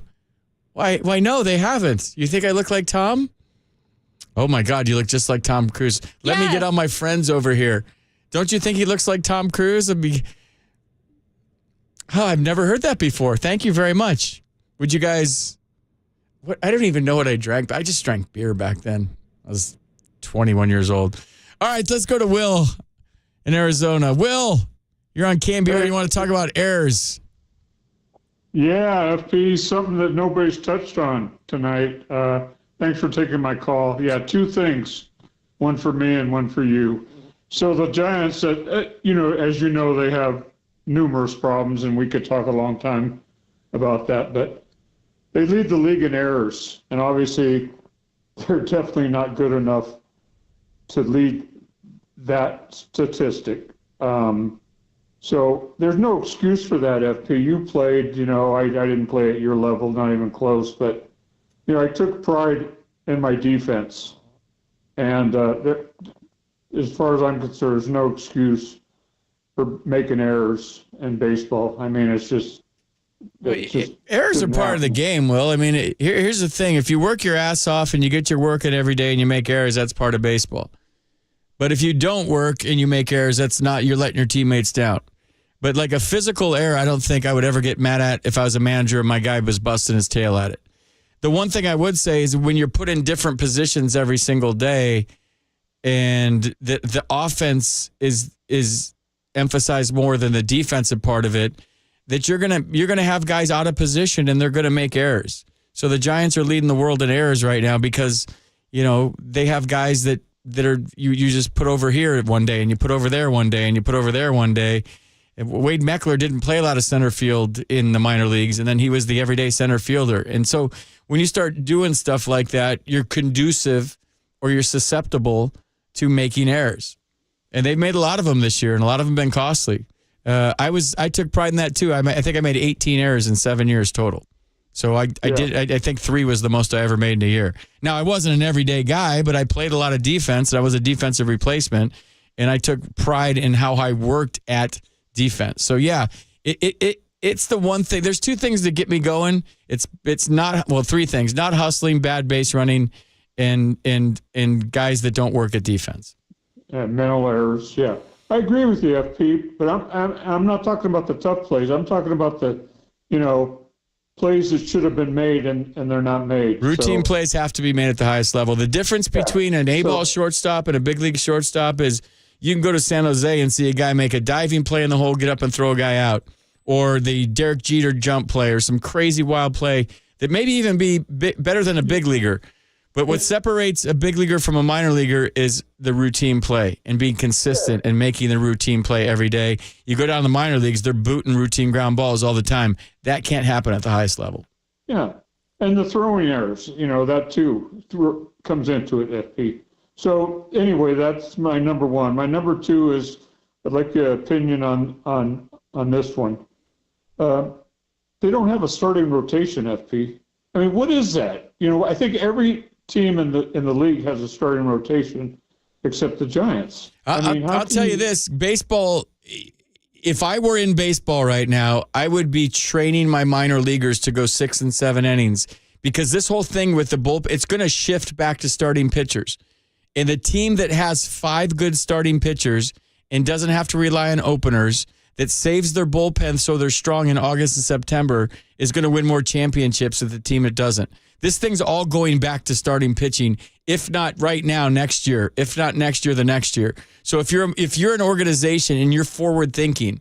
Why, no, they haven't. You think I look like Tom? Oh, my God, you look just like Tom Cruise. Let me get all my friends over here. Don't you think he looks like Tom Cruise? I've never heard that before. Thank you very much. Would you guys... I don't even know what I drank. I just drank beer back then. I was 21 years old. All right, let's go to Will in Arizona. Will, you're on KNBR. You want to talk about errors? Yeah, FP, something that nobody's touched on tonight. Thanks for taking my call. Yeah, two things, one for me and one for you. So the Giants, as you know, they have numerous problems, and we could talk a long time about that, but they lead the league in errors, and obviously they're definitely not good enough to lead that statistic. So there's no excuse for that, FP. You played, I didn't play at your level, not even close, but, I took pride in my defense. And as far as I'm concerned, there's no excuse for making errors in baseball. I mean, it's just... Errors are part of the game, Will. I mean, here's the thing. If you work your ass off and you get your work in every day and you make errors, that's part of baseball. But if you don't work and you make errors, that's not, you're letting your teammates down. But like a physical error, I don't think I would ever get mad at if I was a manager and my guy was busting his tail at it. The one thing I would say is when you're put in different positions every single day and the offense is emphasized more than the defensive part of it, that you're gonna have guys out of position and they're gonna make errors. So the Giants are leading the world in errors right now because they have guys that are you just put over here one day and you put over there one day and you put over there one day. Wade Meckler didn't play a lot of center field in the minor leagues, and then he was the everyday center fielder. And so when you start doing stuff like that, you're conducive or you're susceptible to making errors. And they've made a lot of them this year, and a lot of them have been costly. I took pride in that too. I think I made 18 errors in 7 years total. So I think 3 was the most I ever made in a year. Now, I wasn't an everyday guy, but I played a lot of defense, and I was a defensive replacement, and I took pride in how I worked at defense. So yeah, it's the one thing. There's 2 things that get me going. It's not, 3 things: not hustling, bad base running, and guys that don't work at defense. Yeah, mental errors. Yeah, I agree with you, FP. But I'm not talking about the tough plays. I'm talking about the plays that should have been made and they're not made. Routine plays have to be made at the highest level. The difference between an A-ball shortstop and a big league shortstop is you can go to San Jose and see a guy make a diving play in the hole, get up and throw a guy out, or the Derek Jeter jump play, or some crazy wild play that maybe even be better than a big leaguer. But what separates a big leaguer from a minor leaguer is the routine play and being consistent and making the routine play every day. You go down to the minor leagues, they're booting routine ground balls all the time. That can't happen at the highest level. Yeah, and the throwing errors, that too comes into it, FP. So anyway, that's my number one. My number 2 is I'd like your opinion on this one. They don't have a starting rotation, FP. I mean, what is that? I think every team in the league has a starting rotation, except the Giants. I'll tell you this, baseball, if I were in baseball right now, I would be training my minor leaguers to go 6 and 7 innings because this whole thing with the bullpen, it's going to shift back to starting pitchers. And the team that has 5 good starting pitchers and doesn't have to rely on openers, that saves their bullpen so they're strong in August and September, is going to win more championships than the team that doesn't. This thing's all going back to starting pitching, if not right now, next year. If not next year, the next year. So if you're an organization and you're forward thinking,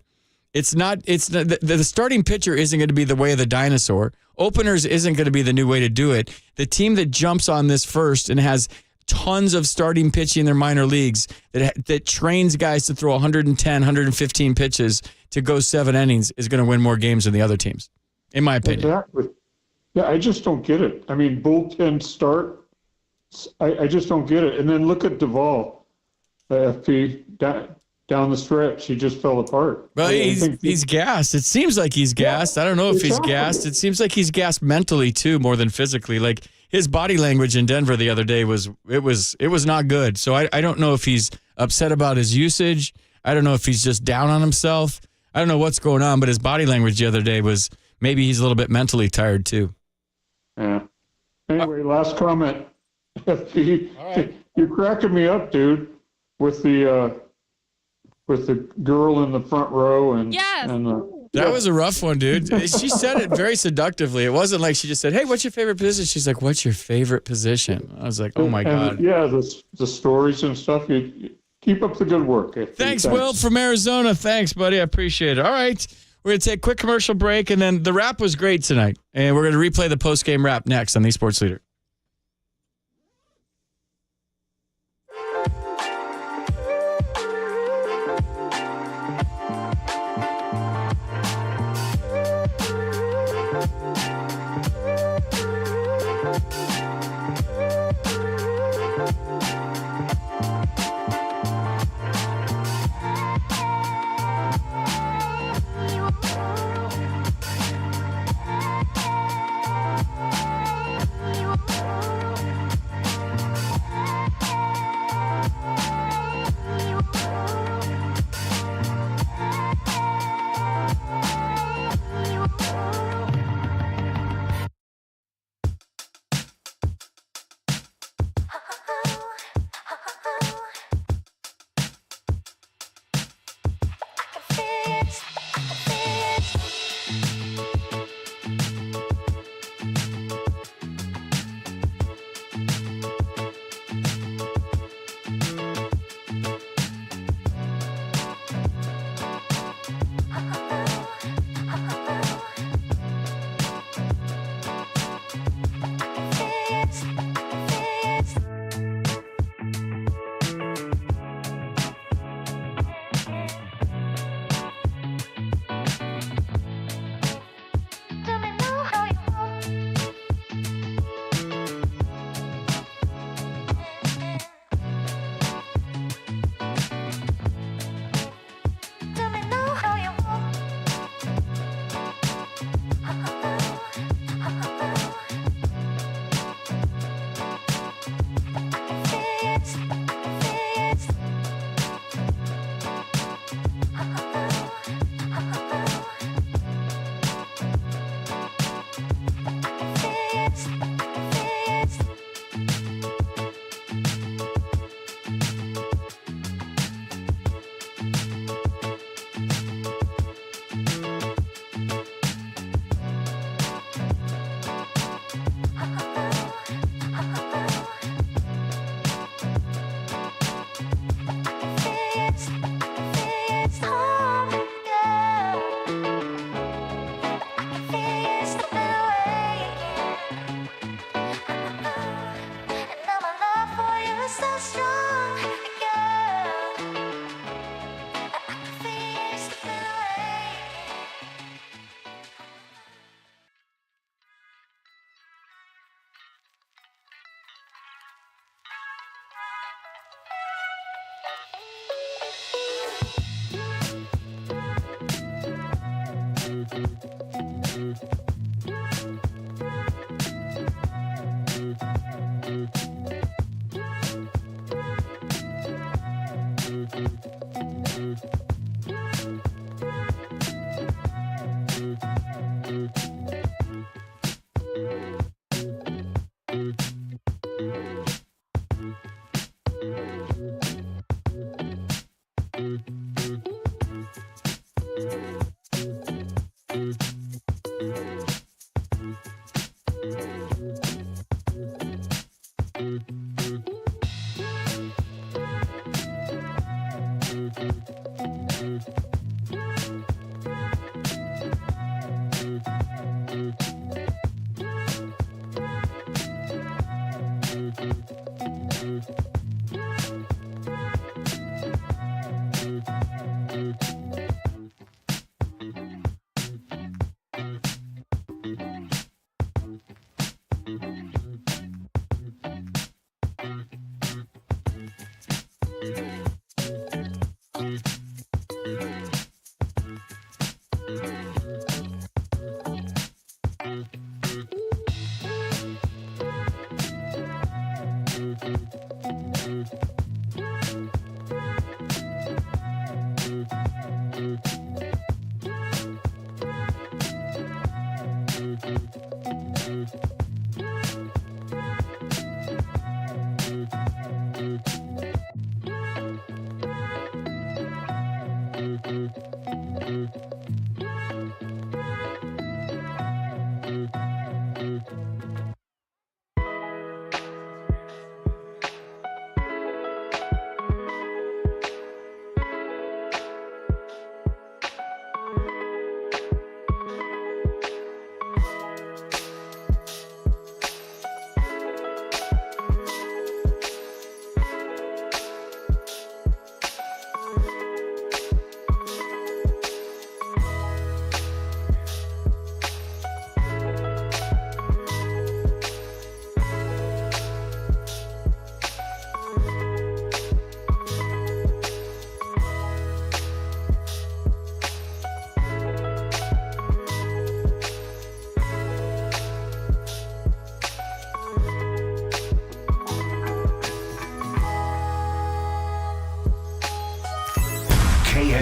the starting pitcher isn't going to be the way of the dinosaur. Openers isn't going to be the new way to do it. The team that jumps on this first and has tons of starting pitching in their minor leagues that trains guys to throw 110, 115 pitches to go 7 innings is going to win more games than the other teams, in my opinion. Exactly. Yeah, I just don't get it. I mean, bullpen start, I just don't get it. And then look at Duvall, FP, down the stretch. He just fell apart. Well, he's gassed. It seems like he's gassed. I don't know if he's gassed. It seems like he's gassed mentally, too, more than physically. Like, his body language in Denver the other day was not good. So I don't know if he's upset about his usage. I don't know if he's just down on himself. I don't know what's going on, but his body language the other day was maybe he's a little bit mentally tired too. Yeah. Anyway, last comment. FP, you're cracking me up, dude, with the girl in the front row and That was a rough one, dude. She said it very seductively. It wasn't like she just said, "Hey, what's your favorite position?" She's like, "What's your favorite position?" I was like, "Oh my God." Yeah, the stories and stuff. You keep up the good work. Thanks, Will from Arizona. Thanks, buddy. I appreciate it. All right, we're gonna take a quick commercial break, and then the wrap was great tonight, and we're gonna replay the post-game wrap next on the Sports Leader.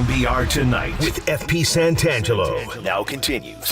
KNBR Tonight with FP Santangelo now continues.